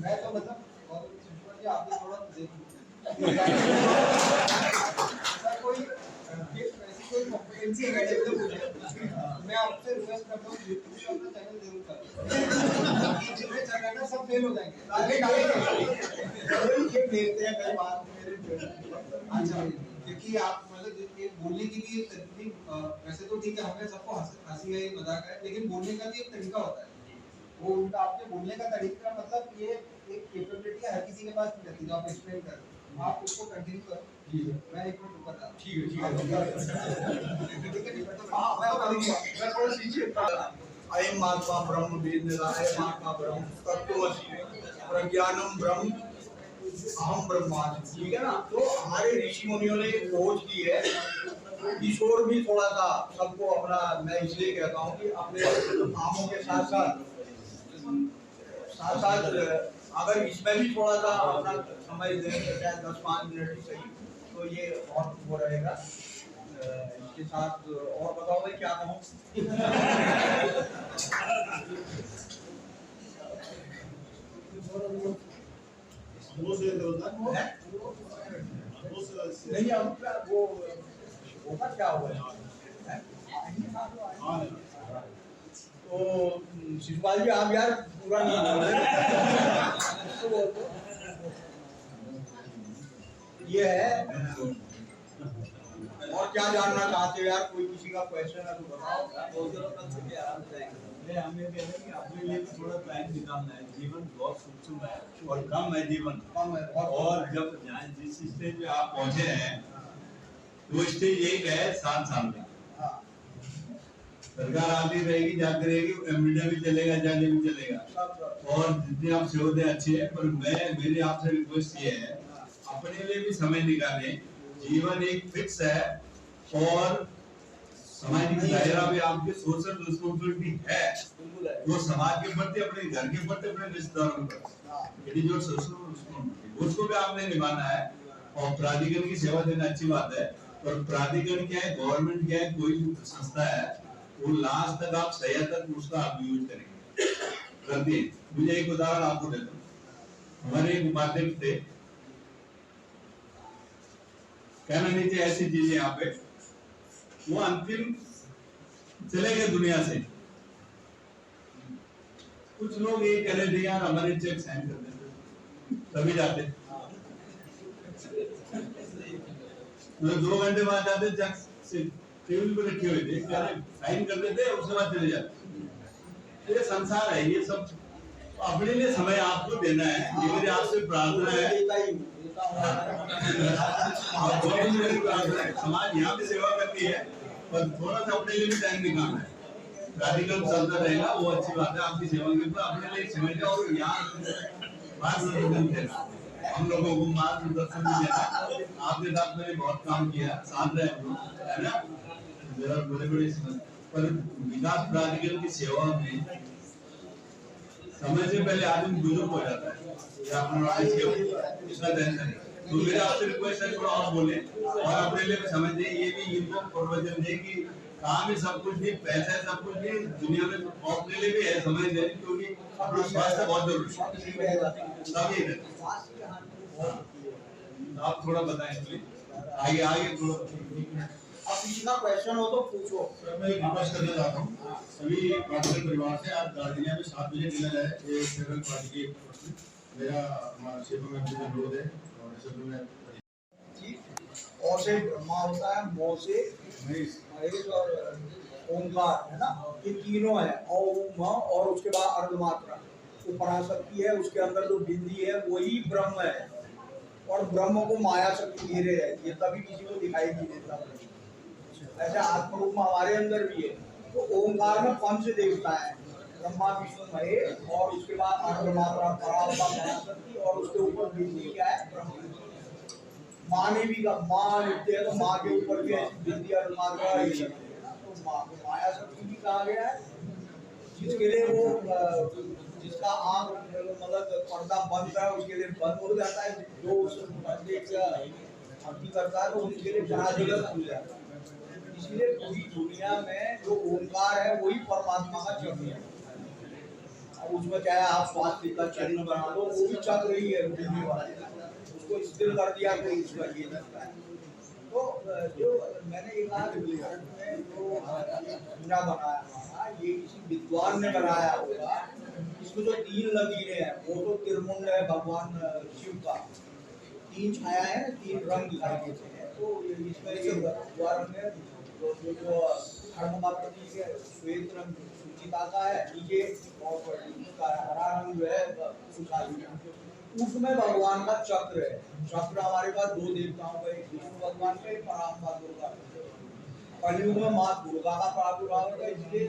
मैं तो मतलब बहुत शिशुपाल जी आप भी थोड़ा देख कोई ऐसी कोई कॉम्पिटेंसी है डेवलप हो जाए, मैं आपसे रिक्वेस्ट करता हूँ यूट्यूब पे अपना चैनल जरूर करें। जितने चैनल है सब फेल हो जाएंगे, आगे डालेंगे ये देखते हैं कई बार मेरे। अच्छा, क्योंकि आप मतलब ये बोलने की भी एक तकनीक, वैसे तो ठीक है हमें सबको हंसी है, मजाक है, लेकिन बोलने का भी एक तरीका होता है। वो उनका आपके बोलने का तरीका मतलब ये एक कैपेबिलिटी है, हर किसी के पास नहीं रहती जो आप एक्सप्लेन कर रहे हो। आप उसको कंटिन्यू करो। ठीक है, मैं एक मिनट रुका था। ठीक है ठीक है। हां, मैं थोड़ा सीखिए। अयम आत्मा ब्रह्म वेदनाय आत्मा ब्रह्म तत्वमसि प्रज्ञानम ब्रह्म अहम ब्रह्मास्मि। ठीक है ना। तो हमारे ऋषि मुनियों ने खोज की है। ईश्वर भी थोड़ा सा सबको अपना, मैं इसलिए कहता हूँ कि अपने कामों के साथ साथ अगर इसमें भी थोड़ा सा अपना समय दें, चाहे 10-5 मिनट ही सही, तो ये बहुत वो रहेगा। इसके साथ और बताओ भाई क्या कहूँ। नहीं अब वो होगा क्या हुआ तो शिशुपाल जी आप यार पूरा नहीं बोल रहे। ये है, और क्या जानना चाहते हो यार, कोई किसी का क्वेश्चन है तो बताओ। पहले हमें क्या है कि अपने लिए भी थोड़ा टाइम निकालना है। जीवन बहुत सूक्ष्म है और कम है जीवन, कम है और जब जहाँ जिस स्टेज पे आप पहुंचे हैं वो स्टेज एक है 7 साल में। हाँ। सरकार आती रहेगी जाती रहेगी, मीडिया भी चलेगा जाने भी चलेगा, और जितनी आप सेवा अच्छी है, पर मेरी आपसे रिक्वेस्ट ये है अपने लिए भी समय निकालें। जीवन एक फिक्स है और सामाजिक दायरा भी आपकी सोशल रिस्पॉन्सिबिलिटी है, वो समाज के प्रति, अपने घर के प्रति, अपने रिश्तेदारों के प्रति, जो सोशल रिस्पॉन्सिबिलिटी उसको भी आपने निभाना है। और प्राधिकरण की सेवा देना अच्छी बात है, पर प्राधिकरण क्या है, गवर्नमेंट क्या है, कोई भी संस्था है, वो लास्ट तक आप सही तक उसका आप यूज करेंगे करती है। मुझे एक उदाहरण आपको देता हूँ। हमारे एक उपाध्यक्ष थे, कहना नहीं चाहिए ऐसी चीजें यहाँ पे, वो अंतिम चले गए दुनिया से। कुछ लोग ये कह रहे थे यार हमारे चेक साइन कर देते, तभी जाते, तो 2 घंटे बाद जाते, चेक से टेबल पे रखे हुए थे, कह रहे साइन कर देते, उसके बाद चले जाते। ये संसार है, ये सब अपने लिए समय आपको देना है। ये मेरी आपसे प्रार्थना है, समाज यहाँ भी सेवा करती है, पर थोड़ा सा अपने लिए भी टाइम निकालना है। प्राधिकरण चलता रहेगा, वो अच्छी बात है, आपकी सेवा के लिए अपने लिए समय का, और यहाँ मार्गदर्शन देना, हम लोगों को मार्गदर्शन भी देना। आपके साथ मैंने बहुत काम किया, साथ रहे हम लोग, है ना, मेरा बड़े पर विकास प्राधिकरण की सेवा में समय से पहले आदमी बुजुर्ग हो जाता है, इसका टेंशन नहीं। तो मेरा आपसे रिक्वेस्ट है थोड़ा और बोले, और अपने लिए समय दें। ये भी इनको प्रवचन दें कि काम ही सब कुछ नहीं, पैसा है सब कुछ नहीं दुनिया में, अपने लिए भी है समय दें, क्योंकि अपना स्वास्थ्य बहुत जरूरी है। आप थोड़ा बताएं प्लीज, आगे थोड़ा। अब पिछला क्वेश्चन हो तो पूछो। सर मैं एक रिक्वेस्ट करना चाहता हूँ सभी प्राधिकरण परिवार से, आज गार्डिनिया में 7 बजे डिनर है, ये फेडरल पार्टी की तरफ से मेरा हमारा क्षेत्र में अनुरोध है, और क्षेत्र में और से ब्रह्मा होता है, मो से महेश और ओंकार है ना, ये तीनों है, औम और उसके बाद अर्धमात्रा वो पराशक्ति है, उसके अंदर जो बिंदी है वही ब्रह्म है, और ब्रह्म को माया शक्ति घेरे रहती है, तभी किसी को दिखाई नहीं देता। ऐसे आत्म रूप में हमारे अंदर भी है। तो ओंकार में पंच देवता है, ब्रह्मा विष्णु महेश, और उसके बाद अर्धमात्रा पराशक्ति, और उसके ऊपर बिंदी क्या है, ब्रह्म। माँ ने भी कहा, माँ लिखते हैं तो माँ के ऊपर भी ऐसी बिंदी अर्धमात्रा ही है, तो माँ को माया शक्ति भी कहा गया है, जिसके लिए वो जिसका आँख मतलब पर्दा बंद है उसके लिए बंद हो जाता है, जो उस पर्दे का भक्ति करता है तो उसके लिए जहाँ जगह खुल जाता है। इसलिए पूरी दुनिया में जो ओंकार है वही परमात्मा का चक्र है, और उसमें चाहे आप स्वास्थ्य का चरण बना लो, वो भी चक्र ही है, उसको स्थिर कर दिया तो उसका ये लगता है। तो जो मैंने एक आज भारत में जो पूरा बनाया था, ये किसी विद्वान ने बनाया होगा। इसमें जो 3 लकीरें हैं वो तो त्रिमुंड है भगवान शिव का, 3 छाया है, 3 रंग दिखाई देते हैं। तो इसमें ये द्वार में जो श्वेत रंग सूचिता का है, नीचे हरा रंग जो है उसमें भगवान का चक्र है। चक्र हमारे पास 2 देवताओं का, एक विष्णु भगवान का, एक पराम्बा दुर्गा। कलयुग में माँ दुर्गा का प्रादुर्भाव है, इसलिए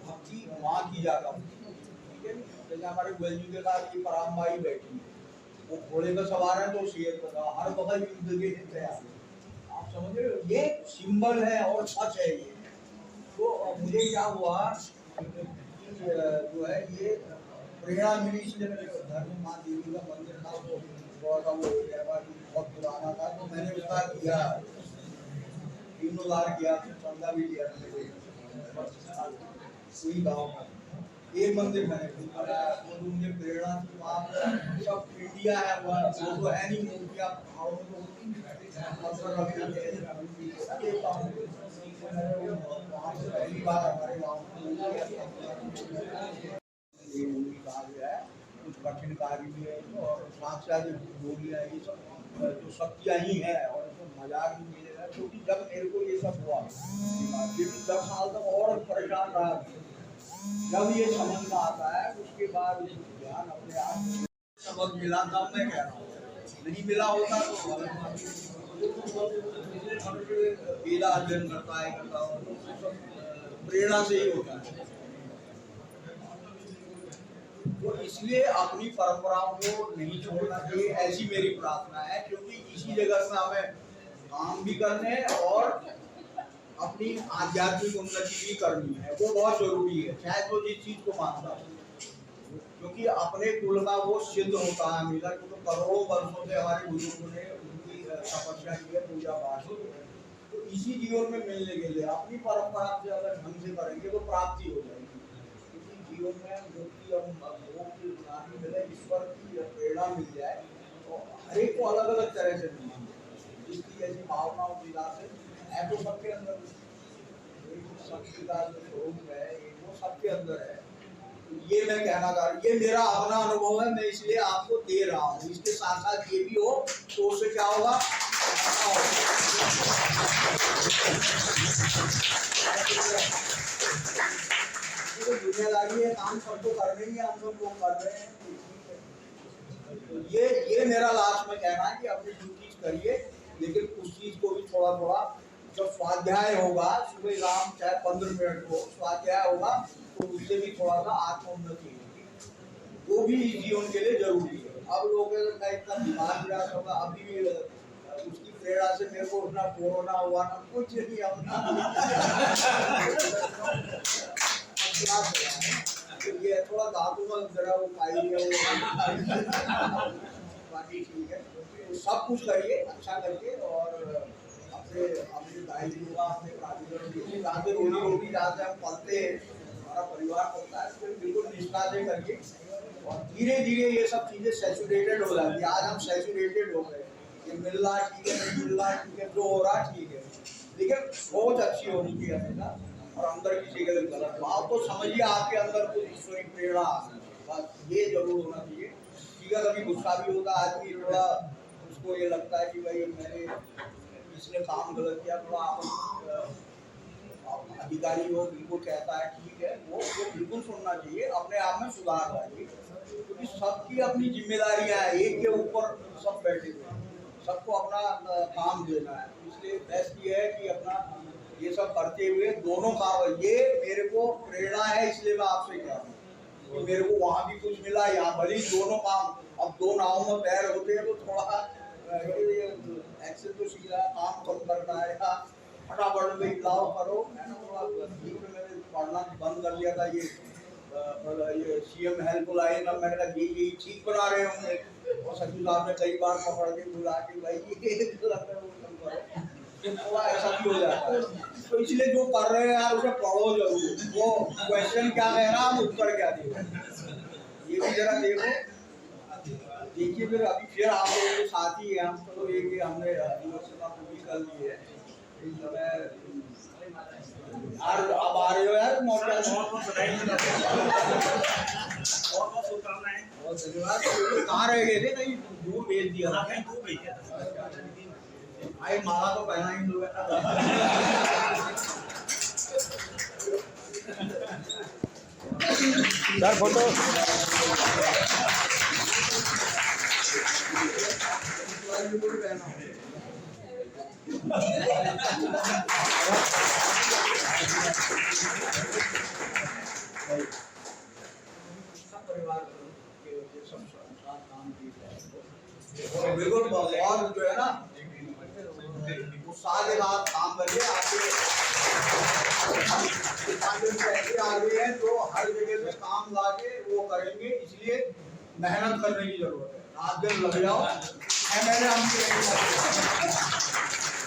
भक्ति माँ की ज्यादा होती है, ठीक है। जैसे हमारे गुलजू के साथ ये पराम्बा ही बैठी है, वो घोड़े पे सवार है तो शेर पर हर बगल युद्ध के लिए तैयार। आप समझ रहे हो, ये सिंबल है और सच है ये। तो मुझे क्या हुआ जो है ये प्रेरणा मिली, इसलिए मेरे घर में माँ देवी का मंदिर था, वो बहुत पुराना था, तो मैंने उसका किया 3,000 किया, चंदा भी किया वही गाँव का एक मंदिर मैंने बनाया। तो मुझे प्रेरणा थी, वहाँ सब इंडिया है, वह तो है नहीं मूर्तियाँ पहाड़ों में तो होती नहीं, पहली बार हमारे गाँव में कुछ कठिन कार्य भी है, और साक्षात बोलियाँ ये सब जो शक्तियाँ ही है, और इसमें मजाक भी मिलेगा, क्योंकि जब मेरे को ये सब हुआ फिर 10 साल तक और परेशान रहा, जब ये समझ में आता है उसके बाद ध्यान अपने आप सबक मिला तब मैं कह रहा हूँ, नहीं मिला होता तो वेदा अध्ययन करता है प्रेरणा से ही होता है। तो इसलिए अपनी परंपराओं को नहीं छोड़ना चाहिए, ऐसी मेरी प्रार्थना है, क्योंकि इसी जगह में हमें काम भी करने हैं और अपनी आध्यात्मिक उन्नति भी करनी है, वो बहुत जरूरी है, चाहे तो जिस चीज को मानता हो, क्योंकि अपने कुल का वो सिद्ध होता है हमेशा, क्योंकि करोड़ों वर्षों से हमारे बुजुर्गों ने उनकी तपस्या की है, पूजा पाठ। तो इसी जीवन में मिलने के लिए अपनी परंपरा से अगर ढंग से करेंगे तो प्राप्ति हो जाएगी, क्योंकि जीवन में मुक्ति और मोक्ष ज्ञान मिले, ईश्वर की प्रेरणा मिल जाए, तो हर एक को अलग अलग तरह से मिलेगी, जिसकी ऐसी भावनाओं की से है तो सबके अंदर शक्ति का जो स्वरूप है वो सबके अंदर है। ये मैं कहना चाह रहा हूँ, ये मेरा अपना अनुभव है, मैं इसलिए आपको दे रहा हूँ। इसके साथ साथ ये भी हो तो उससे क्या होगा, दुनियादारी है, काम सबको करने ही हम सब लोग कर रहे हैं। तो ये मेरा लास्ट में कहना है कि अपनी ड्यूटीज करिए, लेकिन उस चीज को भी थोड़ा थोड़ा, जब स्वाध्याय होगा सुबह शाम चाहे 15 मिनट को स्वाध्याय होगा तो उससे भी थोड़ा सा आत्मोन्नति होगी, वो भी जीवन के लिए जरूरी है। अब लोगों का इतना दिमाग विराट होगा, अभी भी उसकी प्रेरणा से मेरे को ना कोरोना हुआ ना कुछ नहीं, तो ये थोड़ा धातु में जरा वो पाई है, बाकी ठीक है। तो सब कुछ करिए अच्छा करके, और अपने दायित्व का अपने प्राधिकरण जहाँ से रोजी रोटी जहाँ से हम पलते हैं, हमारा परिवार पलता है, तो बिल्कुल निष्ठा से करिए, और धीरे धीरे ये सब चीजें सैचुरेटेड हो जाती है। आज हम सैचुरेटेड हो गए, ये मिल रहा ठीक है, नहीं मिल रहा ठीक है, जो हो रहा ठीक है, लेकिन सोच अच्छी होनी चाहिए हमेशा, और अंदर किसी के गलत भाव तो समझिए आपके अंदर कुछ ईश्वरी प्रेरणा आती है, बस ये जरूर होना चाहिए। ठीक है, कभी गुस्सा भी होता है आदमी, थोड़ा उसको ये लगता है कि भाई मैंने इसने काम गलत किया, थोड़ा आप अधिकारी हो बिल्कुल कहता है ठीक है, वो बिल्कुल सुनना चाहिए, अपने आप में सुधार लाइए, क्योंकि सबकी अपनी जिम्मेदारियां हैं, एक के ऊपर सब बैठे हुए हैं, सबको अपना काम देना है। इसलिए बेस्ट ये है कि अपना ये सब करते हुए दोनों काम, ये मेरे को प्रेरणा है, इसलिए मैं आपसे कह रहा हूँ कि मेरे को वहाँ भी कुछ मिला, यहाँ भले दोनों काम, अब दो नाव में पैर होते हैं तो थोड़ा एक्सेल तो सीख रहा है, काम कम करना है, फटाफट में लाओ करो, मैंने पढ़ना बंद कर दिया था, ये सीएम हेल्पलाइन, अब मैंने कहा ये ठीक बना रहे होंगे, और सचिव साहब ने कई बार पकड़ के बुला के भाई ये थोड़ा ऐसा भी हो जाता है। तो इसलिए जो कर रहे हैं यार उसे पढ़ो जरूर, वो क्वेश्चन क्या कह रहा है, उत्तर क्या देगा, ये भी जरा देखो, देखिए। फिर अभी फिर आप लोगों के साथी हैं हम, तो एक हमने यूनिवर्सिटी पूरी कर ली है इस समय, यार अब आ रहे हो यार, बहुत धन्यवाद। कहाँ रह गए थे, कहीं दूर भेज दिया था, कहीं दूर भेज दिया, भाई माला तो पहना ही दूर सर फोटो बिल्कुल बहुत जो है ना उत्साह के साथ काम करिए। आपके आगे हैं तो हर जगह से काम लाके वो करेंगे, इसलिए मेहनत करने की जरूरत है, रात दिन लग जाओ। मैंने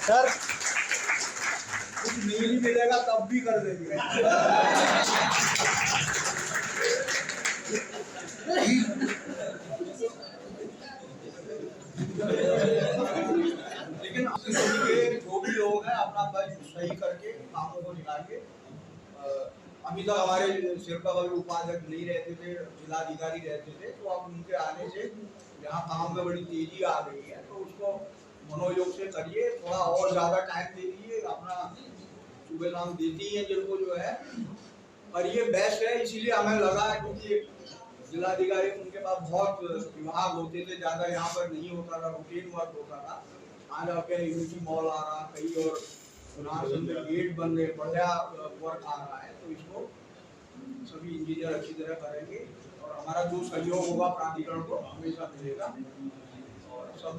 सर कुछ नहीं मिलेगा तब भी कर देंगे। लेकिन जो भी लोग हैं अपना बज सही करके कामों को निकालिए। अभी तक हमारे सिरका उपाध्यक्ष नहीं रहते थे, जिलाधिकारी रहते थे, तो अब उनके आने से यहाँ काम में बड़ी तेजी आ गई है, तो उसको मनोयोग से करिए, थोड़ा और ज्यादा टाइम दे दीजिए, अपना सुबह शाम देती है जिनको जो है और ये बेस्ट है, इसीलिए हमें लगा क्योंकि जिलाधिकारी उनके पास बहुत विभाग होते थे, ज्यादा यहाँ पर नहीं होता था, रूटीन वर्क होता था। आज आपके यूनिटी मॉल आ रहा, कई और गेट बन रहे, बढ़िया वर्क आ रहा है, तो इसको सभी इंजीनियर अच्छी तरह करेंगे और हमारा जो सहयोग होगा प्राधिकरण को हमेशा मिलेगा। और सब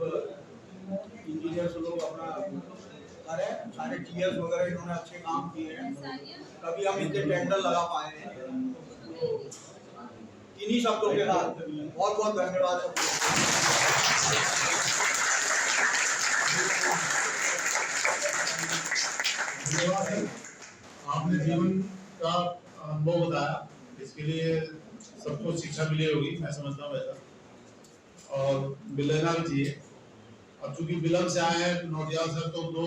इंजीनियर्स लोग अपना करें, सारे टीएस वगैरह इन्होंने अच्छे काम किए हैं, कभी हम इतने टेंडर लगा पाए हैं। इन्हीं शब्दों के साथ बहुत बहुत धन्यवाद। आपने जीवन का अनुभव बताया, इसके लिए सबको शिक्षा मिली होगी, मैं समझता हूँ ऐसा, और मिलना भी चाहिए। अब चूंकि विलम्ब से आए हैं नौटियाल सर, तो दो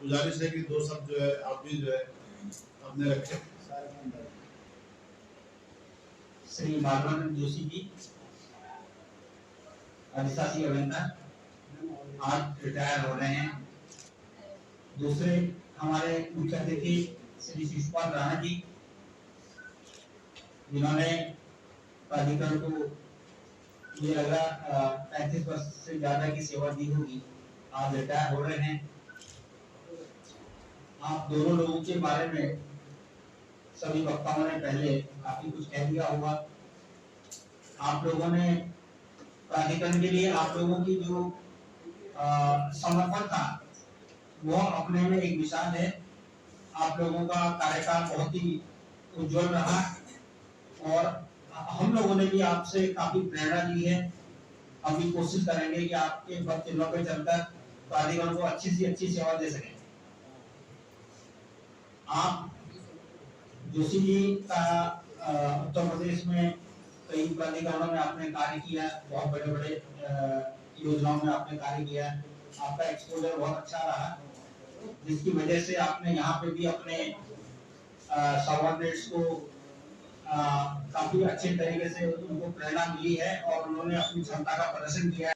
गुजारिश है कि दो शब्द जो है आप भी जो है अपने रखें। श्री माधवानंद जोशी जी अधिशासी अभियंता आज रिटायर हो रहे हैं। दूसरे हमारे मुख्य अतिथि श्री शिशुपाल राणा जी, जिन्होंने प्राधिकरण को ये लग रहा 35 वर्ष से ज्यादा की सेवा दी होगी, आज रिटायर हो रहे हैं। आप दोनों लोगों के बारे में सभी वक्ताओं ने पहले काफी कुछ कह दिया होगा। आप लोगों ने प्राधिकरण के लिए आप लोगों की जो समर्पण था वो अपने में एक मिसाल है। आप लोगों का कार्यकाल बहुत ही उज्जवल रहा और हम लोगों ने भी आपसे काफी प्रेरणा ली है। हम भी कोशिश करेंगे कि आपके पद चिन्हों पर चलकर प्राधिकरण को अच्छी से अच्छी सेवा दे सकें। आप जोशी जी का उत्तर प्रदेश में कई प्राधिकरणों में आपने कार्य किया, बहुत बड़े बड़े योजनाओं में आपने कार्य किया, आपका एक्सपोजर बहुत अच्छा रहा, जिसकी वजह से आपने यहाँ पे भी अपने सबऑर्डिनेट्स को काफी अच्छे तरीके से उनको प्रेरणा मिली है और उन्होंने अपनी क्षमता का प्रदर्शन किया है।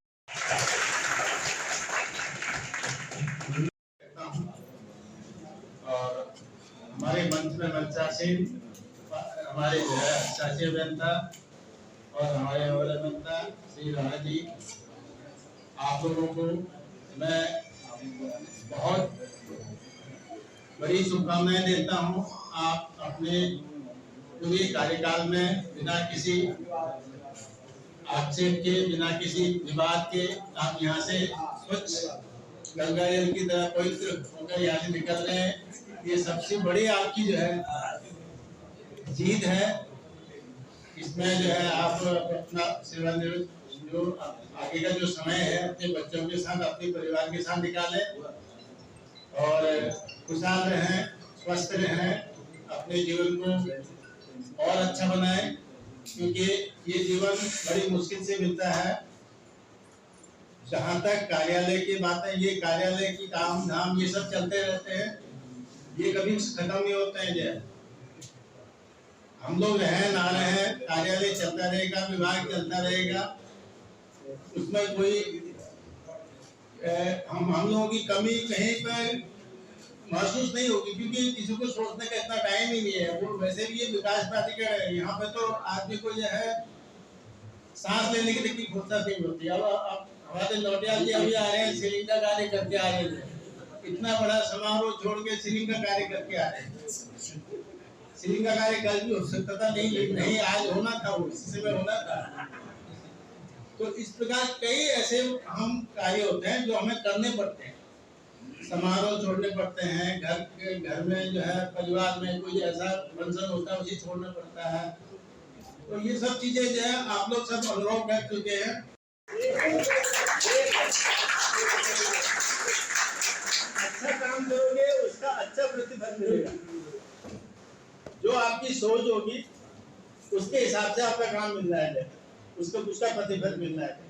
और हमारे मंच में मंचा सिंह, हमारे जो है शासी अभियंता और हमारे अभियंता श्री राणा जी, आप लोगों को मैं बहुत बड़ी शुभकामनाएं देता हूं। आप अपने पूरे कार्यकाल में बिना किसी आक्षेप के, बिना किसी विवाद के आप यहाँ से स्वच्छ गंगा जल की तरह पवित्र होकर यहाँ से निकल रहे हैं। ये सबसे बड़ी आपकी जो है जीत है। इसमें जो है आप अपना सेवानिवृत्त जो आगे का जो समय है अपने बच्चों के साथ, अपने परिवार के साथ निकालें और खुशहाल रहें, स्वस्थ रहें, अपने जीवन को और अच्छा बनाएं, क्योंकि ये जीवन बड़ी मुश्किल से मिलता है। जहाँ तक कार्यालय की बात है, ये कार्यालय की काम धाम ये सब चलते रहते हैं, ये कभी खत्म नहीं होते हैं। जय हम लोग रहे ना रहे, कार्यालय चलता रहेगा, विभाग चलता रहेगा, उसमें कोई हम लोगों की कमी कहीं पर महसूस नहीं होगी, क्योंकि किसी को सोचने का इतना टाइम ही नहीं है। वो वैसे भी ये विकास प्राधिकरण है, यहाँ पे तो आदमी को जो है सांस लेने की तकलीफ फुर्सत नहीं होती। अब हमारे नौटियाल जी अभी आ रहे हैं, सीलिंग का कार्य करके आ रहे हैं, इतना बड़ा समारोह छोड़ के सीलिंग का कार्य करके आ रहे हैं। सीलिंग का कार्य कल भी हो सकता था, नहीं आज होना था, वो इसी समय होना था। तो इस प्रकार कई ऐसे हम कार्य होते हैं जो हमें करने पड़ते हैं, समारोह छोड़ने पड़ते हैं, घर में जो है परिवार में कोई ऐसा फंक्शन होता है उसे छोड़ना पड़ता है। तो ये सब चीजें जो है आप लोग सब अनुभव कर चुके हैं। अच्छा काम करोगे उसका अच्छा प्रतिफल मिलेगा। जो आपकी सोच होगी उसके हिसाब से आपका काम मिल रहा है, उसका प्रतिफल मिल रहा है।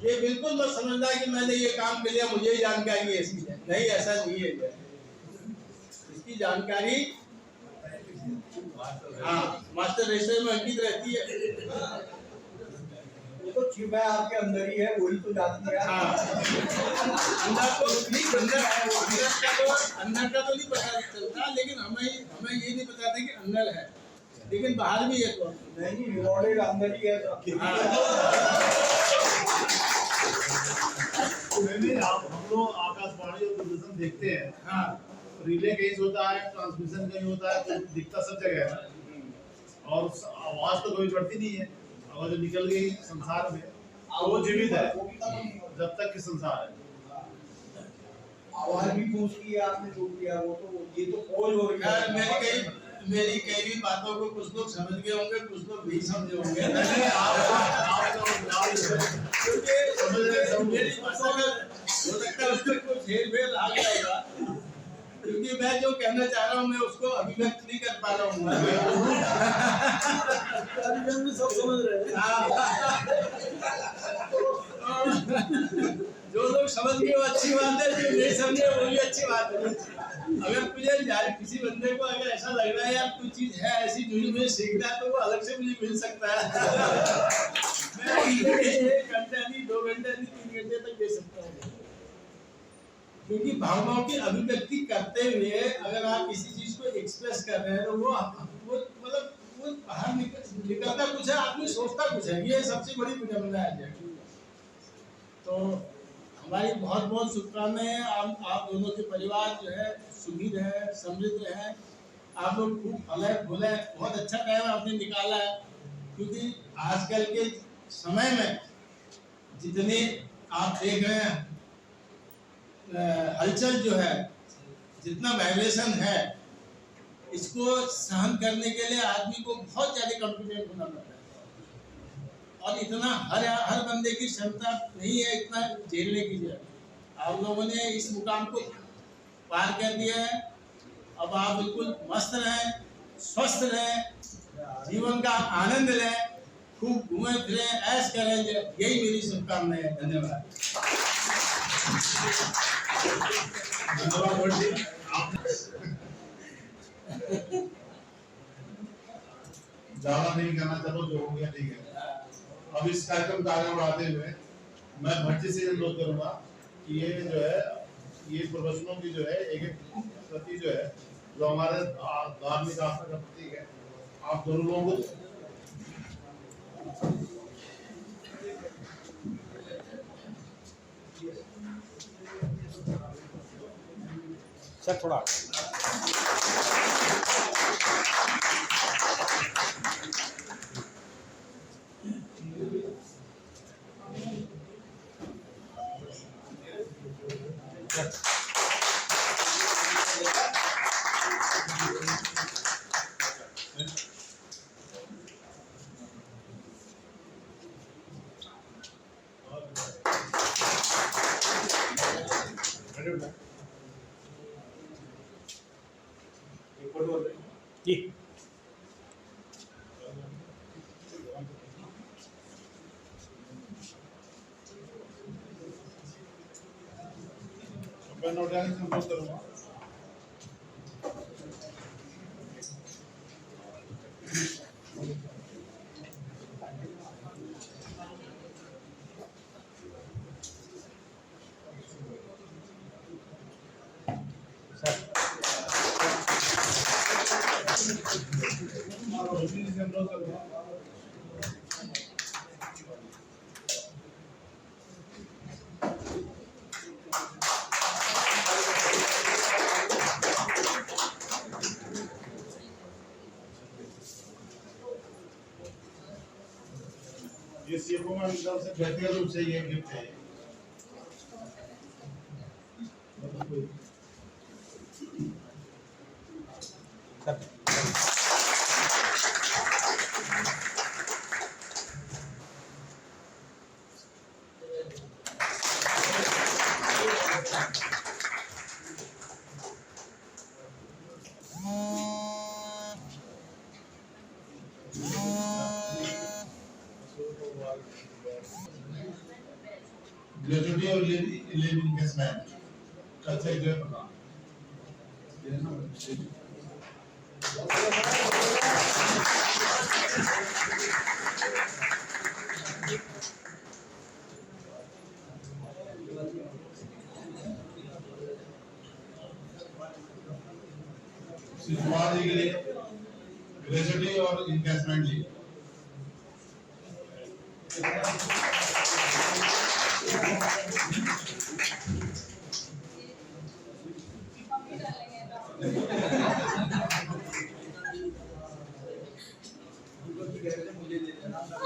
ये बिल्कुल मत समझना कि मैंने ये काम कर लिया, मुझे ही जानकारी है इसकी, नहीं, ऐसा नहीं है। इसकी जानकारी मास्टर रजिस्टर में अंकित रहती है। वो तो छिपा है आपके अंदर ही है, वही तो जानती है। अंदर तो नहीं, अंदर का तो नहीं पता चलता, लेकिन हमें ये नहीं पता था कि अंदर है। लेकिन बाहर भी है तो नहीं रिवॉर्डेड अंदर ही है तो नहीं, आप हम लोग आकाशवाणी और दूरदर्शन देखते हैं। हाँ रिले कहीं से होता है, ट्रांसमिशन कहीं होता है, तो दिखता सब जगह है ना। और आवाज तो कभी बढ़ती नहीं है। आवाज निकल गई संसार में, वो जीवित है जब तक कि संसार है। आवाज भी पूछ लिया आपने जो किया वो तो ये तो खोज हो रही है। मेरी कई भी बातों को कुछ लोग समझ गए होंगे, कुछ लोग नहीं समझे होंगे। नहीं, आप क्योंकि मेरी भाषा में हो सकता है उसमें कुछ हेरफेर आ गया होगा, क्योंकि मैं जो कहना चाह रहा हूँ मैं उसको अभिव्यक्त नहीं कर पा रहा हूँ। सब समझ रहे हैं। जो लोग समझ गए वो अच्छी बात है, जो नहीं समझे वो भी अच्छी बात है। अगर मुझे किसी बंदे को अगर ऐसा लग रहा है यार कुछ चीज है ऐसी जो मुझे सीखना है, तो वो अलग से मुझे मिल सकता है। मैं 1 घंटा नहीं, 2 घंटे नहीं, 3 घंटे तक दे सकता हूँ, क्योंकि भावनाओं की अभिव्यक्ति करते हुए अगर आप किसी चीज को एक्सप्रेस कर रहे हैं तो वो मतलब वो बाहर निकलता कुछ है, आदमी सोचता कुछ है। ये सबसे बड़ी विडंबना है। तो हमारी बहुत बहुत शुभकामनाएं। आप दोनों के परिवार जो है सुखी रहे, समृद्ध है। आप लोग खूब फले फूले, बहुत अच्छा टाइम आपने निकाला है, क्योंकि आजकल के समय में जितने आप देख रहे हैं हलचल जो है, जितना वाइब्रेशन है, इसको सहन करने के लिए आदमी को बहुत ज्यादा कॉन्फिडेंट होना पड़ता है, और इतना हर बंदे की क्षमता नहीं है इतना झेलने की। जो आप लोगों ने इस मुकाम को पार कर दिया है। अब आप बिल्कुल मस्त रहें, स्वस्थ रहें, जीवन का आनंद लें, खूब घूमें फिरें, ऐश करें। यही मेरी शुभकामनाएं है। धन्यवाद। ज्यादा नहीं करना चाहता, जो हो गया ठीक है। अब इस कार्यक्रम का आगे बढ़ाते हुए मैं भट्टी से अनुरोध करूंगा कि ये जो है, ये प्रवचनों की जो है एक प्रति जो है, जो हमारे धार्मिक आस्था का प्रतीक है, आप दोनों लोगों को सर थोड़ा जी मैं नोटियानी से अनुरोध करूंगा। ये सीएमओ में तरफ से व्यक्तिगत रूप से ये गिफ्ट है। Gratuity of living investment. That's a great program. Shivkumar जी के लिए ग्रेजुएटी और इन्वेस्टमेंट ली। मुझे दे देना।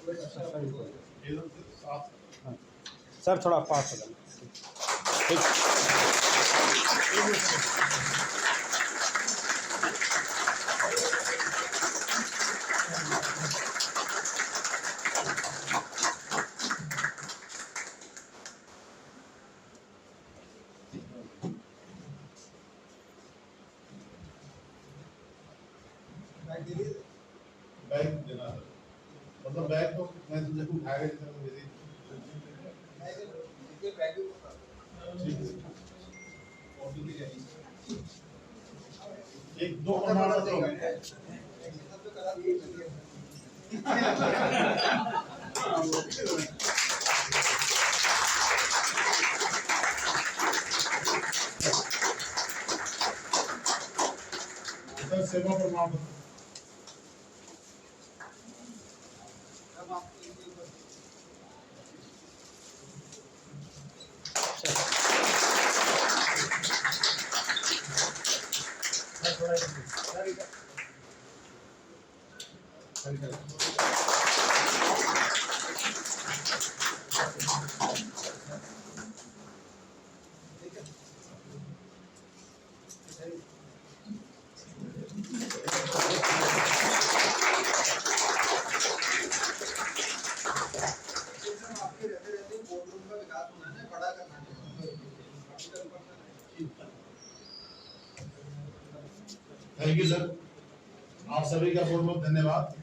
एकदम से साफ सर थोड़ा पास हो जाना। बैग देना सर, मतलब बैग तो मैं तुझे उठाएगा जितना तो मेरी ठीक है। एक दो प्रमाण पत्र हो गए। सर सेवा प्रमाण पत्र थैंक यू सर, आप सभी का बहुत बहुत धन्यवाद।